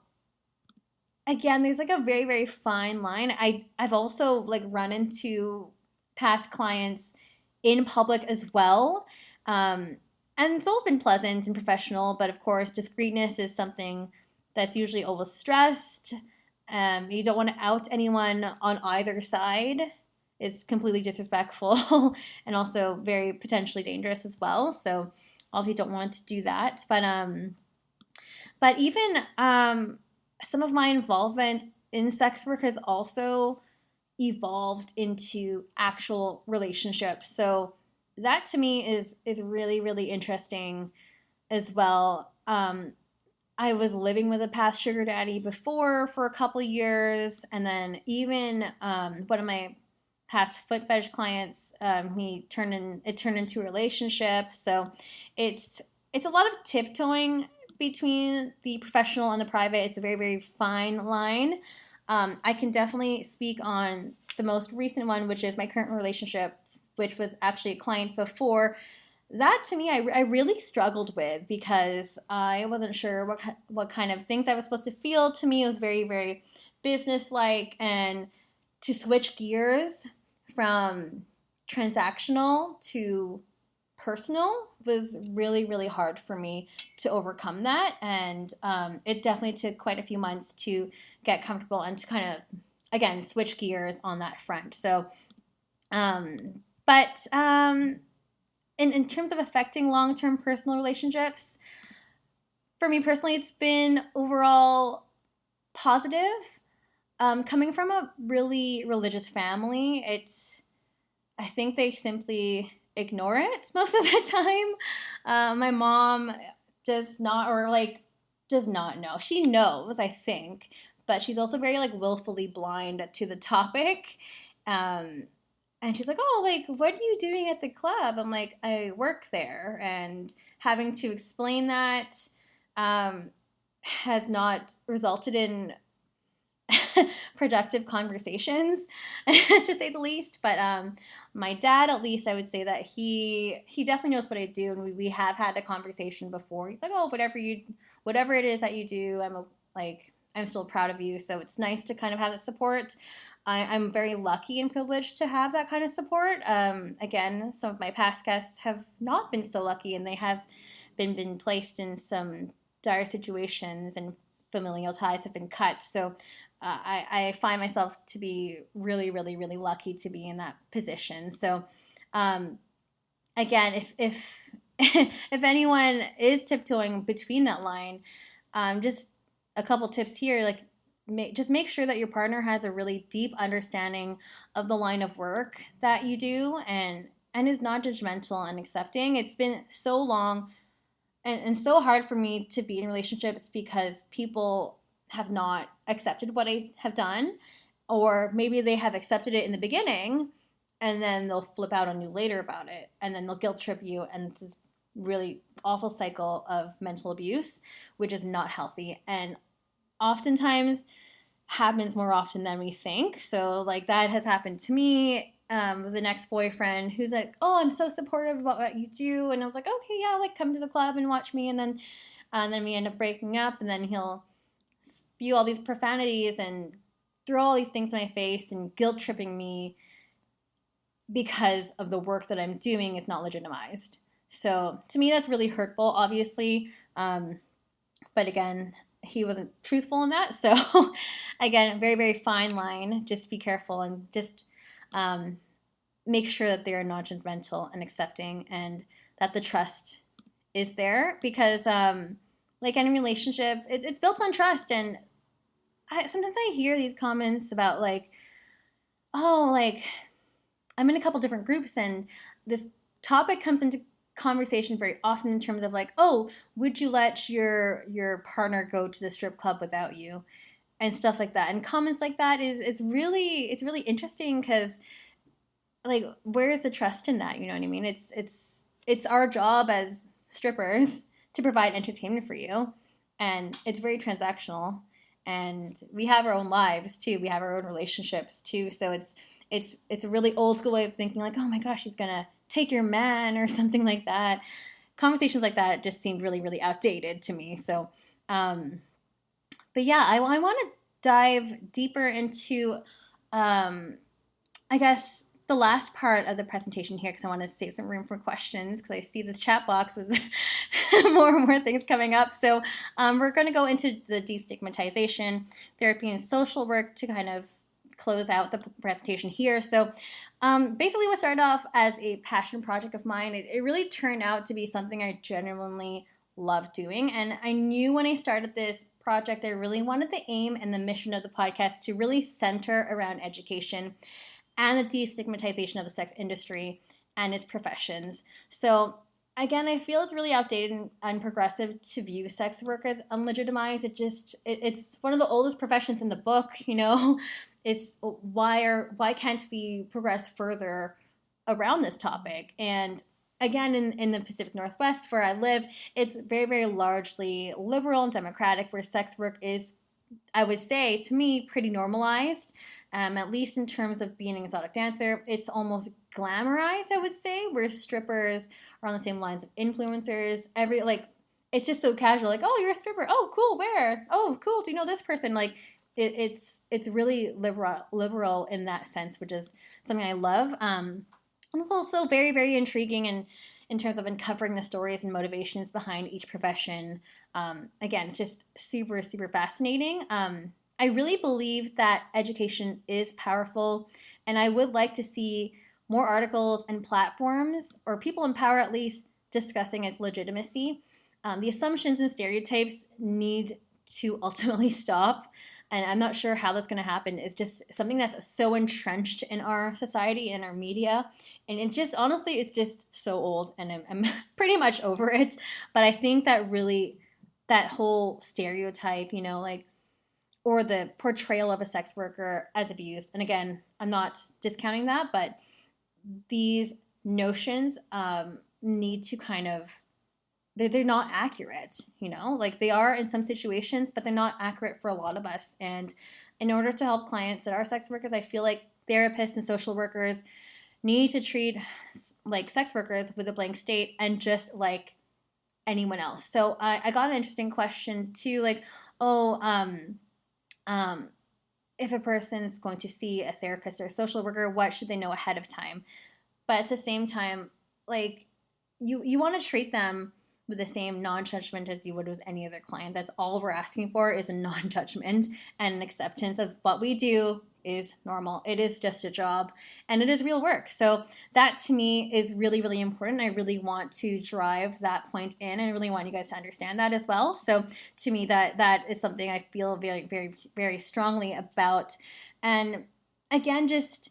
S1: again, there's like a very, very fine line. I've also like run into past clients in public as well. And it's always been pleasant and professional, but of course, discreetness is something that's usually always stressed. You don't want to out anyone on either side. It's completely disrespectful and also very potentially dangerous as well. So obviously don't want to do that. But even some of my involvement in sex work has also evolved into actual relationships. So that to me is really, really interesting as well. I was living with a past sugar daddy before for a couple years, and then even one of my past foot fetish clients, it turned into a relationship. So it's a lot of tiptoeing between the professional and the private. It's a very, very fine line. I can definitely speak on the most recent one, which is my current relationship, which was actually a client before. That to me, I really struggled with because I wasn't sure what kind of things I was supposed to feel. To me, it was very, very business-like, and to switch gears from transactional to personal was really, really hard for me to overcome that. And it definitely took quite a few months to get comfortable and to kind of, again, switch gears on that front. So, in terms of affecting long-term personal relationships, for me personally, it's been overall positive. Coming from a really religious family, I think they simply ignore it most of the time. My mom does not know. She knows, I think, but she's also very willfully blind to the topic. And she's like, oh, what are you doing at the club? I'm like, I work there. And having to explain that has not resulted in productive conversations, to say the least. But my dad, at least, I would say that he definitely knows what I do, and we have had a conversation before. He's like, oh, whatever it is that you do, I'm still proud of you. So it's nice to kind of have that support. I'm very lucky and privileged to have that kind of support. Again, some of my past guests have not been so lucky, and they have been placed in some dire situations, and familial ties have been cut. So I find myself to be really, really, really lucky to be in that position. So again, if if anyone is tiptoeing between that line, just a couple tips here, just make sure that your partner has a really deep understanding of the line of work that you do, and is not judgmental and accepting. It's been so long and so hard for me to be in relationships because people have not accepted what I have done, or maybe they have accepted it in the beginning and then they'll flip out on you later about it, and then they'll guilt trip you, and it's this really awful cycle of mental abuse, which is not healthy, and oftentimes happens more often than we think. So that has happened to me with an ex-boyfriend who's like, oh, I'm so supportive about what you do, and I was like, okay, yeah, come to the club and watch me, and then we end up breaking up, and then he'll spew all these profanities and throw all these things in my face and guilt tripping me because of the work that I'm doing is not legitimized. So to me, that's really hurtful, obviously. But again, he wasn't truthful in that. So again, very, very fine line. Just be careful and just make sure that they are not judgmental and accepting, and that the trust is there, because any relationship, it's built on trust. And sometimes I hear these comments about I'm in a couple different groups, and this topic comes into conversation very often in terms of oh, would you let your partner go to the strip club without you, and stuff like that. And comments like that is really interesting, because where is the trust in that? You know what I mean? It's our job as strippers to provide entertainment for you, and it's very transactional, and we have our own lives too. We have our own relationships too. So it's a really old school way of thinking, oh my gosh, he's gonna take your man or something like that. Conversations like that just seemed really, really outdated to me. So, but yeah, I want to dive deeper into, I guess, the last part of the presentation here, because I want to save some room for questions, because I see this chat box with more and more things coming up. So we're going to go into the destigmatization, therapy, and social work to kind of close out the presentation here. So basically what started off as a passion project of mine, it really turned out to be something I genuinely love doing. And I knew when I started this project, I really wanted the aim and the mission of the podcast to really center around education and the destigmatization of the sex industry and its professions. So again, I feel it's really outdated and unprogressive to view sex work as unlegitimized. It's one of the oldest professions in the book, you know. It's why can't we progress further around this topic? And again, in the Pacific Northwest where I live, it's very, very largely liberal and democratic, where sex work is, I would say, to me, pretty normalized. At least in terms of being an exotic dancer, it's almost glamorized, I would say, where strippers are on the same lines of influencers. It's just so casual. Like, oh, you're a stripper. Oh, cool. Where? Oh, cool. Do you know this person? Like, it's really liberal in that sense, which is something I love. And it's also very, very intriguing in terms of uncovering the stories and motivations behind each profession. Again, it's just super, super fascinating. I really believe that education is powerful, and I would like to see more articles and platforms, or people in power at least, discussing its legitimacy. The assumptions and stereotypes need to ultimately stop, and I'm not sure how that's going to happen. It's just something that's so entrenched in our society and our media, and it just, honestly, it's just so old, and I'm pretty much over it. But I think that really, that whole stereotype, you know, like, or the portrayal of a sex worker as abused. And again, I'm not discounting that, but these notions need to kind of, they're not accurate, you know? Like, they are in some situations, but they're not accurate for a lot of us. And in order to help clients that are sex workers, I feel like therapists and social workers need to treat like sex workers with a blank slate and just like anyone else. So I got an interesting question too, like, if a person is going to see a therapist or a social worker, what should they know ahead of time? But at the same time, like, you want to treat them with the same non-judgment as you would with any other client. That's all we're asking for, is a non-judgment and an acceptance of what we do is normal. It is just a job, and it is real work. So that to me is really, really important. I really want to drive that point in, and I really want you guys to understand that as well. So to me, that is something I feel very, very, very strongly about. And again, just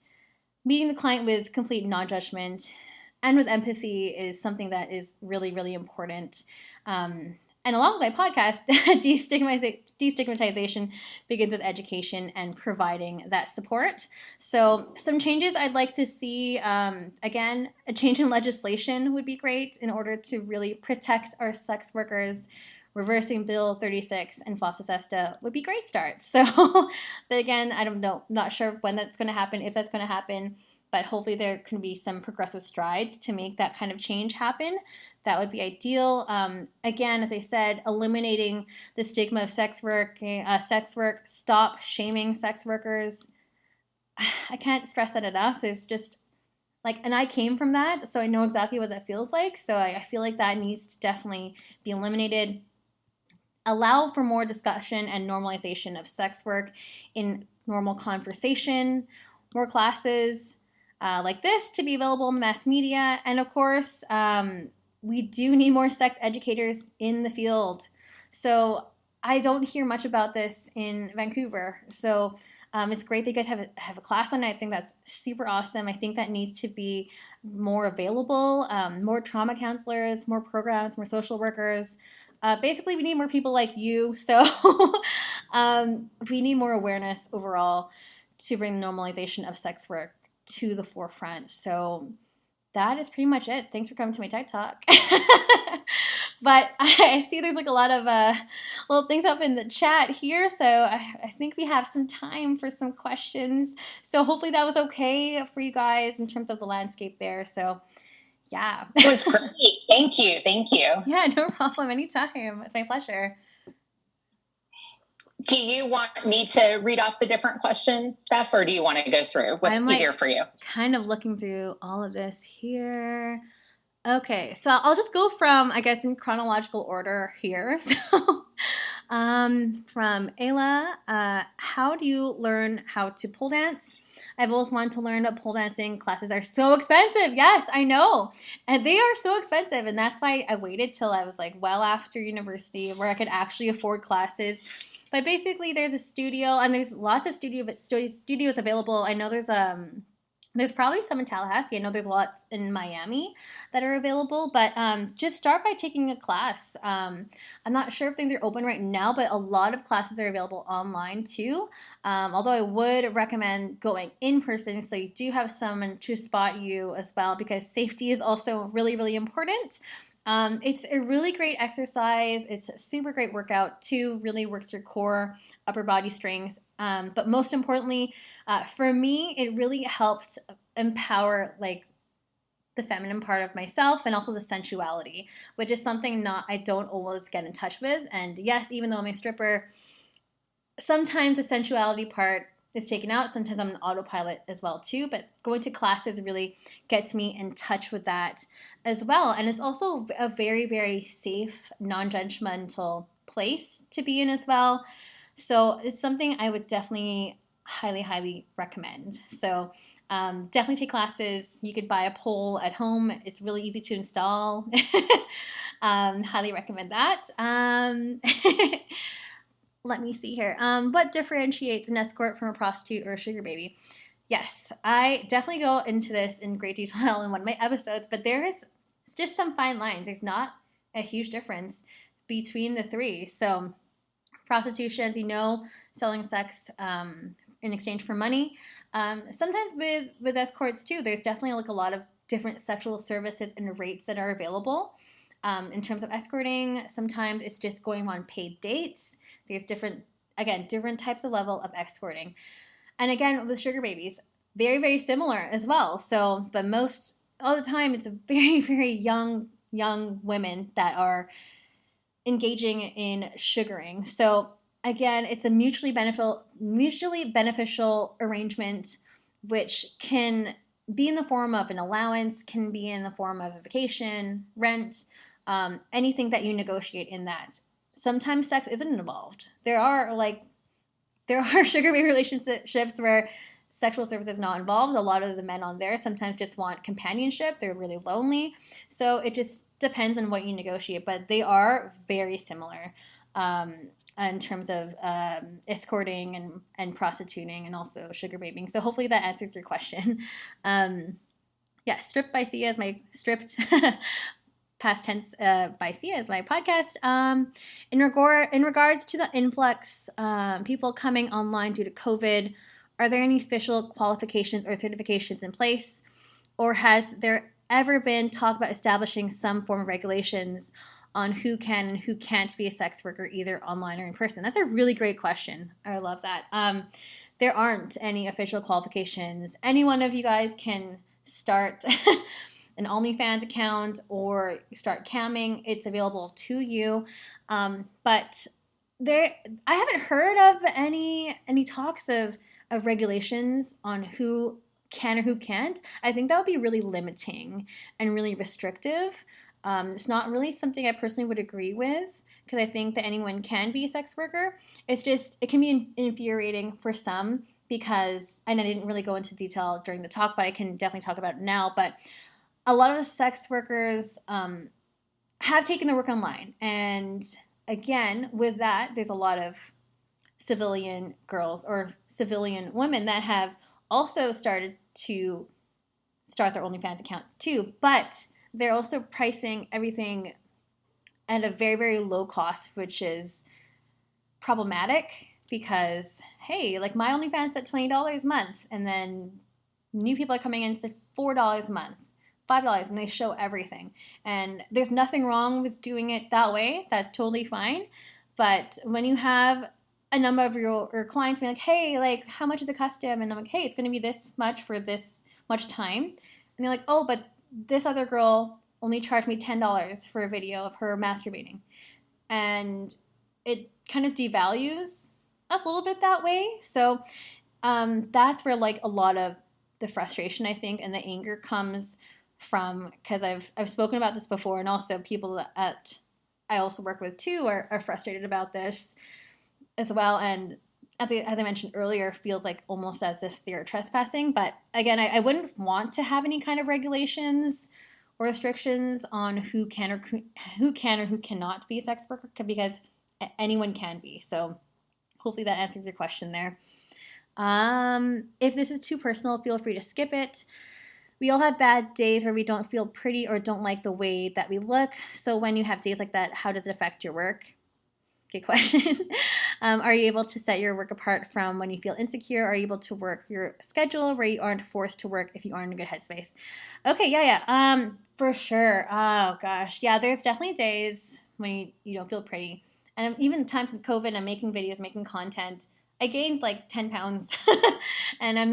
S1: meeting the client with complete non-judgment and with empathy is something that is really, really important. And along with my podcast, destigmatization begins with education and providing that support. So some changes I'd like to see, again, a change in legislation would be great in order to really protect our sex workers. Reversing Bill 36 and FOSTA-SESTA would be great starts. So, but again, I don't know, not sure when that's going to happen, if that's going to happen, but hopefully there can be some progressive strides to make that kind of change happen. That would be ideal. Again, as I said, eliminating the stigma of sex work, stop shaming sex workers. I can't stress that enough. It's just like, and I came from that, so I know exactly what that feels like. So I feel like that needs to definitely be eliminated. Allow for more discussion and normalization of sex work in normal conversation, more classes like this to be available in the mass media. And of course, we do need more sex educators in the field. So I don't hear much about this in Vancouver. So it's great that you guys have a class on it. I think that's super awesome. I think that needs to be more available, more trauma counselors, more programs, more social workers. Basically, we need more people like you. So we need more awareness overall to bring the normalization of sex work to the forefront. So that is pretty much it. Thanks for coming to my TED Talk. But I see there's like a lot of little things up in the chat here. So I think we have some time for some questions. So hopefully that was okay for you guys in terms of the landscape there. So yeah.
S2: It was great. Thank you. Thank you.
S1: Yeah, no problem. Anytime. It's my pleasure.
S2: Do you want me to read off the different questions, Steph, or do you want to go through? What's easier for you?
S1: Kind of looking through all of this here. Okay, so I'll just go from, I guess, in chronological order here. So from Ayla, how do you learn how to pole dance? I've always wanted to learn, but pole dancing classes are so expensive. Yes, I know. And they are so expensive. And that's why I waited till I was like well after university where I could actually afford classes. But basically there's a studio, and there's lots of studios available. I know there's There's probably some in Tallahassee. I know there's lots in Miami that are available, but just start by taking a class. I'm not sure if things are open right now, but a lot of classes are available online too. Although I would recommend going in person so you do have someone to spot you as well, because safety is also really, really important. It's a really great exercise. It's a super great workout too, really works your core, upper body strength. But most importantly, for me, it really helped empower like the feminine part of myself and also the sensuality, which is something I don't always get in touch with. And yes, even though I'm a stripper, sometimes the sensuality part is taken out. Sometimes I'm an autopilot as well too, but going to classes really gets me in touch with that as well. And it's also a very, very safe, non-judgmental place to be in as well. So it's something I would definitely highly, highly recommend. So definitely take classes. You could buy a pole at home. It's really easy to install. Highly recommend that. Let me see here. What differentiates an escort from a prostitute or a sugar baby? Yes, I definitely go into this in great detail in one of my episodes, but there is just some fine lines. There's not a huge difference between the three. So prostitution, as you know, selling sex in exchange for money. Sometimes with escorts too, there's definitely like a lot of different sexual services and rates that are available. In terms of escorting, sometimes it's just going on paid dates. There's different types of level of escorting. And again, with sugar babies, very, very similar as well. So, but all the time, it's a very, very young women that are engaging in sugaring. So again, it's a mutually beneficial arrangement, which can be in the form of an allowance, can be in the form of a vacation, rent, anything that you negotiate in that. Sometimes sex isn't involved. There are sugar baby relationships where sexual service is not involved. A lot of the men on there sometimes just want companionship. They're really lonely. So it just depends on what you negotiate, but they are very similar in terms of escorting and prostituting and also sugar babying. So hopefully that answers your question. Stripped by Sia is my stripped past tense by Sia is my podcast. In regards to the influx, people coming online due to COVID, are there any official qualifications or certifications in place? Or has there ever been talk about establishing some form of regulations on who can and who can't be a sex worker, either online or in person? That's a really great question. I love that. There aren't any official qualifications. Any one of you guys can start an OnlyFans account or start camming. It's available to you. But I haven't heard of any talks of regulations on who can or who can't. I think that would be really limiting and really restrictive. It's not really something I personally would agree with, because I think that anyone can be a sex worker. It's just, it can be infuriating for some because, and I didn't really go into detail during the talk, but I can definitely talk about it now. But a lot of sex workers have taken their work online. And again, with that, there's a lot of civilian girls or civilian women that have also started to start their OnlyFans account too, but they're also pricing everything at a very, very low cost, which is problematic because, hey, like my OnlyFans at $20 a month, and then new people are coming in to $4 a month, $5, and they show everything. And there's nothing wrong with doing it that way. That's totally fine. But when you have a number of your clients being like, hey, like, how much is a custom? And I'm like, hey, it's going to be this much for this much time. And they're like, oh, but this other girl only charged me $10 for a video of her masturbating. And it kind of devalues us a little bit that way. So that's where like a lot of the frustration, I think, and the anger comes from, because I've spoken about this before, and also people that I also work with too are frustrated about this as well. And as I mentioned earlier, feels like almost as if they're trespassing. But again, I wouldn't want to have any kind of regulations or restrictions on who can or who cannot be a sex worker, because anyone can be. So hopefully that answers your question there. If this is too personal, feel free to skip it. We all have bad days where we don't feel pretty or don't like the way that we look. So when you have days like that, how does it affect your work? Good question. Are you able to set your work apart from when you feel insecure? Are you able to work your schedule where you aren't forced to work if you aren't in a good headspace? Okay, yeah. For sure. Oh gosh, yeah. There's definitely days when you don't feel pretty, and even times with COVID, I'm making videos, making content. I gained like 10 pounds, and I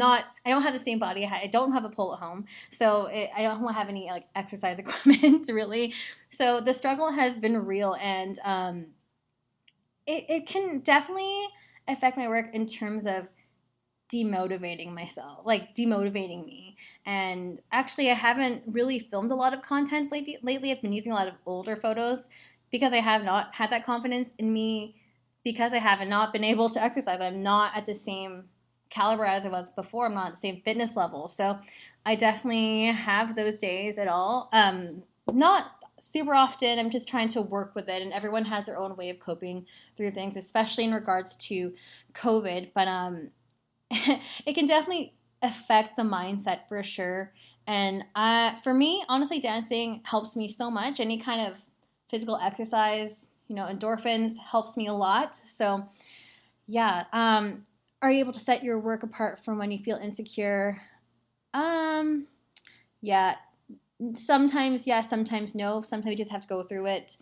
S1: don't have the same body. I don't have a pole at home, so I don't have any like exercise equipment really. So the struggle has been real, and it can definitely affect my work in terms of demotivating myself, like demotivating me. And actually, I haven't really filmed a lot of content lately. I've been using a lot of older photos because I have not had that confidence in me, because I have not been able to exercise. I'm not at the same caliber as I was before. I'm not at the same fitness level. So I definitely have those days at all. Not super often. I'm just trying to work with it, and everyone has their own way of coping through things, especially in regards to COVID. But it can definitely affect the mindset for sure. And for me, honestly, dancing helps me so much. Any kind of physical exercise, endorphins helps me a lot. So yeah. Are you able to set your work apart from when you feel insecure? Yeah. Sometimes yes, sometimes no. Sometimes you just have to go through it.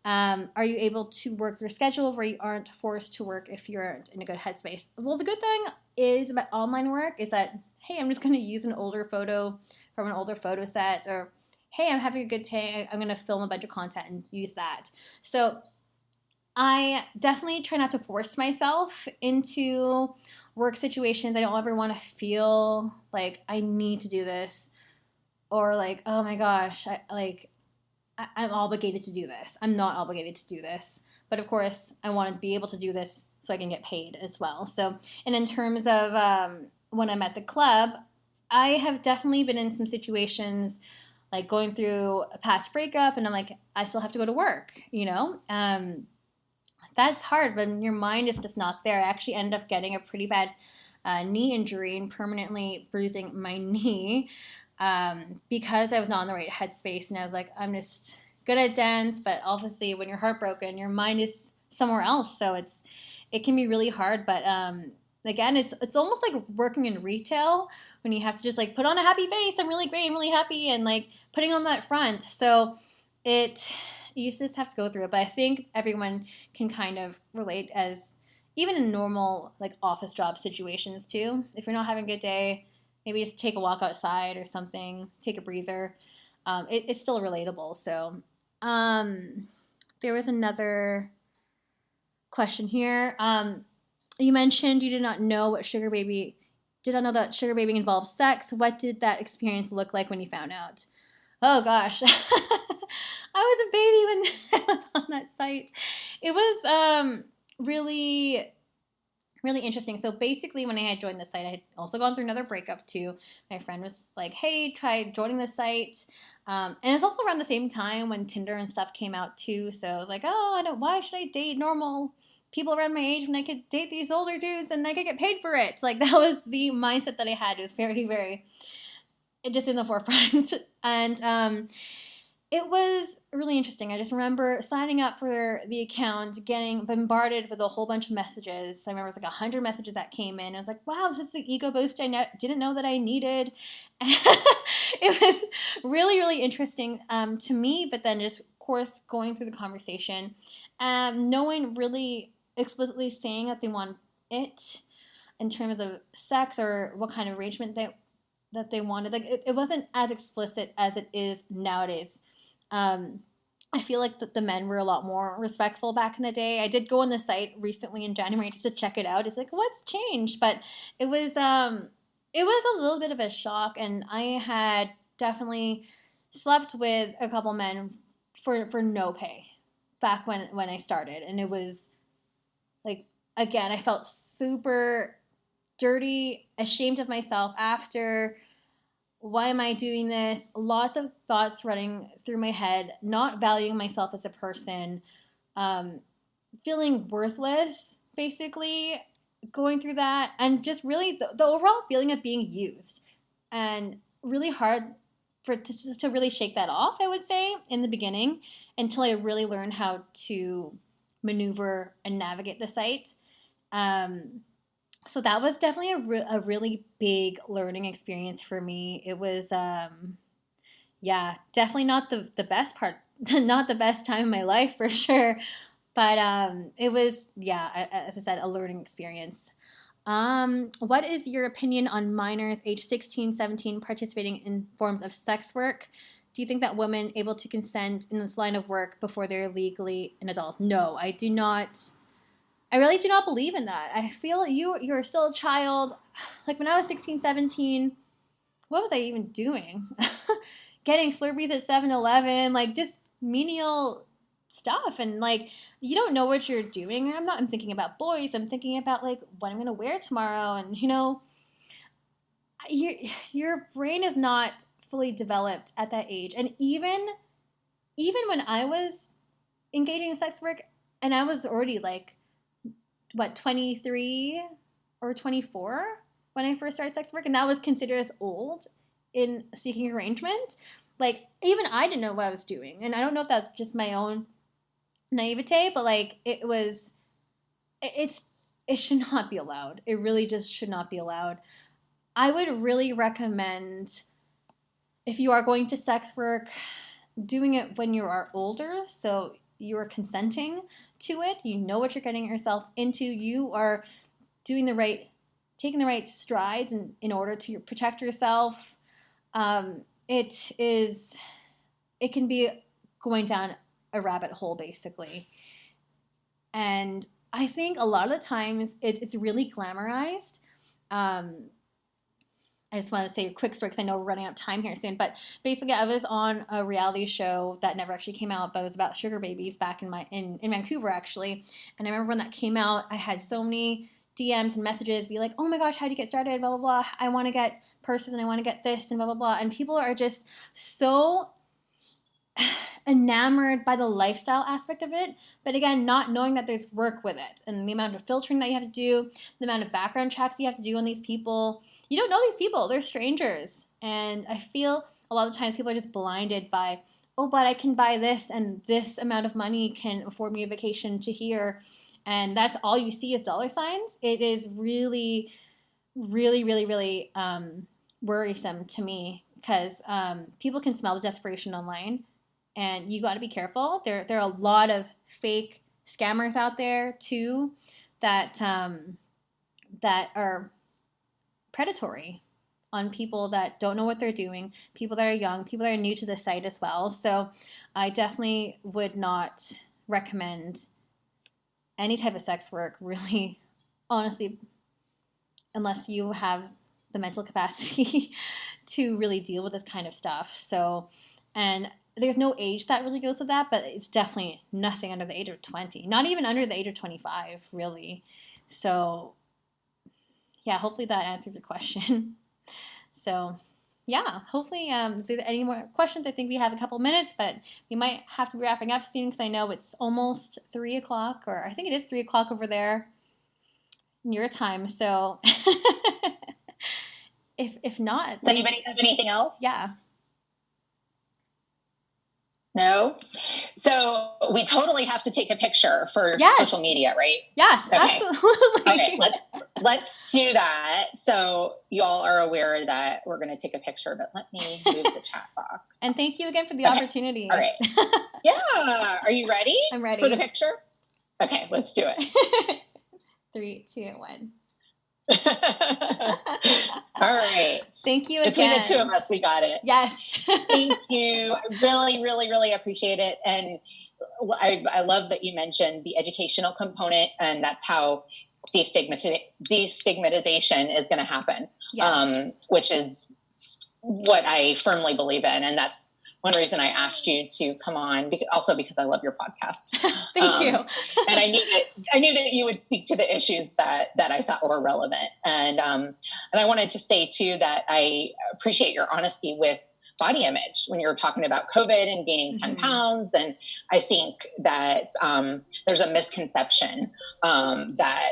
S1: Are you able to work your schedule where you aren't forced to work if you're in a good headspace? Well, the good thing is about online work is that, hey, I'm just going to use an older photo from an older photo set, or hey, I'm having a good day, I'm going to film a bunch of content and use that. So I definitely try not to force myself into work situations. I don't ever want to feel like I need to do this, or like, oh my gosh, I'm obligated to do this. I'm not obligated to do this. But of course, I want to be able to do this so I can get paid as well. So, and in terms of when I'm at the club, I have definitely been in some situations like going through a past breakup, and I'm like, I still have to go to work. That's hard when your mind is just not there. I actually ended up getting a pretty bad knee injury and permanently bruising my knee because I was not in the right headspace. And I was like, I'm just good at dance, but obviously when you're heartbroken, your mind is somewhere else. So it can be really hard. But again, it's almost like working in retail when you have to just like put on a happy face. I'm really great. I'm really happy. And like putting on that front. So you just have to go through it. But I think everyone can kind of relate, as even in normal like office job situations too. If you're not having a good day, maybe just take a walk outside or something, take a breather. It's still relatable. So there was another question here. You mentioned you did not know that sugar baby involves sex. What did that experience look like when you found out? Oh gosh. I was a baby when I was on that site. It was really, really interesting. So basically, when I had joined the site, I had also gone through another breakup too. My friend was like, hey, try joining the site. And it's also around the same time when Tinder and stuff came out too. So I was like, why should I date normal people around my age when I could date these older dudes and I could get paid for it? Like, that was the mindset that I had. It was very, very just in the forefront. And it was really interesting. I just remember signing up for the account, getting bombarded with a whole bunch of messages. I remember it was like 100 messages that came in. I was like, wow, this is the ego boost I didn't know that I needed. It was really, really interesting to me, but then just, of course, going through the conversation, no one really explicitly saying that they want it in terms of sex or what kind of arrangement that they wanted. Like, it wasn't as explicit as it is nowadays. I feel like that the men were a lot more respectful back in the day. I did go on the site recently in January just to check it out. It's like, what's changed? But it was a little bit of a shock, and I had definitely slept with a couple men for no pay back when I started, and it was like, again, I felt super dirty, ashamed of myself after. Why am I doing this? Lots of thoughts running through my head, not valuing myself as a person, feeling worthless, basically. going through that, and just really the overall feeling of being used, and really hard to really shake that off, I would say, in the beginning, until I really learned how to maneuver and navigate the site. So that was definitely a really big learning experience for me. It was, definitely not the best part, not the best time of my life for sure. But it was, as I said, a learning experience. What is your opinion on minors age 16, 17 participating in forms of sex work? Do you think that women able to consent in this line of work before they're legally an adult? No, I do not. I really do not believe in that. I feel you're still a child. Like when I was 16, 17, what was I even doing? Getting Slurpees at 7-Eleven, like just menial stuff. And like, you don't know what you're doing. I'm thinking about boys. I'm thinking about like what I'm going to wear tomorrow. And your brain is not fully developed at that age. And even when I was engaging in sex work, and I was already like, 23 or 24 when I first started sex work, and that was considered as old in seeking arrangement. Like, even I didn't know what I was doing. And I don't know if that's just my own naivete, but like, it should not be allowed. It really just should not be allowed. I would really recommend, if you are going to sex work, doing it when you are older, so you're consenting to it, you know what you're getting yourself into, you are taking the right strides in order to protect yourself. It can be going down a rabbit hole, basically. And I think a lot of the times it's really glamorized. I just want to say a quick story because I know we're running out of time here soon. But basically, I was on a reality show that never actually came out, but it was about sugar babies back in Vancouver, actually. And I remember when that came out, I had so many DMs and messages be like, oh my gosh, how do you get started? Blah, blah, blah. I want to get purses and I want to get this and blah, blah, blah. And people are just so enamored by the lifestyle aspect of it, but again, not knowing that there's work with it and the amount of filtering that you have to do, the amount of background checks you have to do on these people. You don't know these people. They're strangers. And I feel a lot of times people are just blinded by, oh, but I can buy this and this amount of money can afford me a vacation to here. And that's all you see is dollar signs. It is really, really, really, really worrisome to me because people can smell the desperation online. And you got to be careful. There are a lot of fake scammers out there too that are predatory on people that don't know what they're doing, people that are young, people that are new to the site as well. So I definitely would not recommend any type of sex work, really, honestly, unless you have the mental capacity to really deal with this kind of stuff. So, and there's no age that really goes with that, but it's definitely nothing under the age of 20, not even under the age of 25, really. So yeah, hopefully that answers the question. So yeah, hopefully if there's any more questions, I think we have a couple minutes, but we might have to be wrapping up soon because I know it's almost 3 o'clock, or I think it is 3 o'clock over there in your time. So if not.
S2: Does anybody have anything else?
S1: Yeah.
S2: No? So we totally have to take a picture for social media, right?
S1: Yes,
S2: okay.
S1: Absolutely.
S2: Okay, let's do that. So you all are aware that we're going to take a picture, but let me move the chat box.
S1: And thank you again for the opportunity.
S2: All right. Yeah. Are you ready?
S1: I'm ready.
S2: For the picture? Okay, let's do it.
S1: 3, 2, 1.
S2: All right.
S1: Thank you again.
S2: Between the two of us, we got it.
S1: Yes.
S2: Thank you. I really, really, really appreciate it. And I love that you mentioned the educational component, and that's how destigmatization is going to happen,
S1: yes.
S2: Which is what I firmly believe in. And that's one reason I asked you to come on, also because I love your podcast.
S1: Thank you.
S2: And I knew that you would speak to the issues that I thought were relevant. And I wanted to say too that I appreciate your honesty with body image when you're talking about COVID and gaining 10 pounds. And I think that there's a misconception that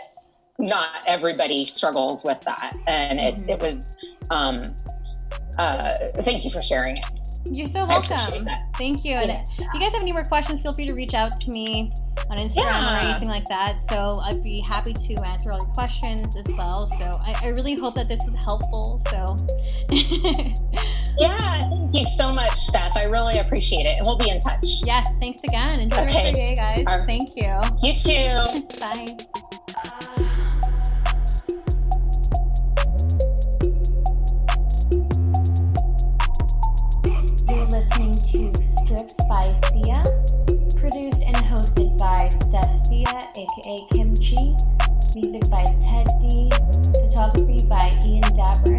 S2: not everybody struggles with that. And it was, thank you for sharing it.
S1: You're so welcome. Thank you. And if you guys have any more questions, feel free to reach out to me on Instagram or anything like that. So I'd be happy to answer all your questions as well. So I really hope that this was helpful. So
S2: yeah, thank you so much, Steph. I really appreciate it. And we'll be in touch.
S1: Yes, thanks again. Enjoy the rest of your day, guys. Thank you.
S2: You too.
S1: Bye. Listening to Stripped by Sia, produced and hosted by Steph Sia, aka Kimchi, music by Ted D, photography by Ian Dabber,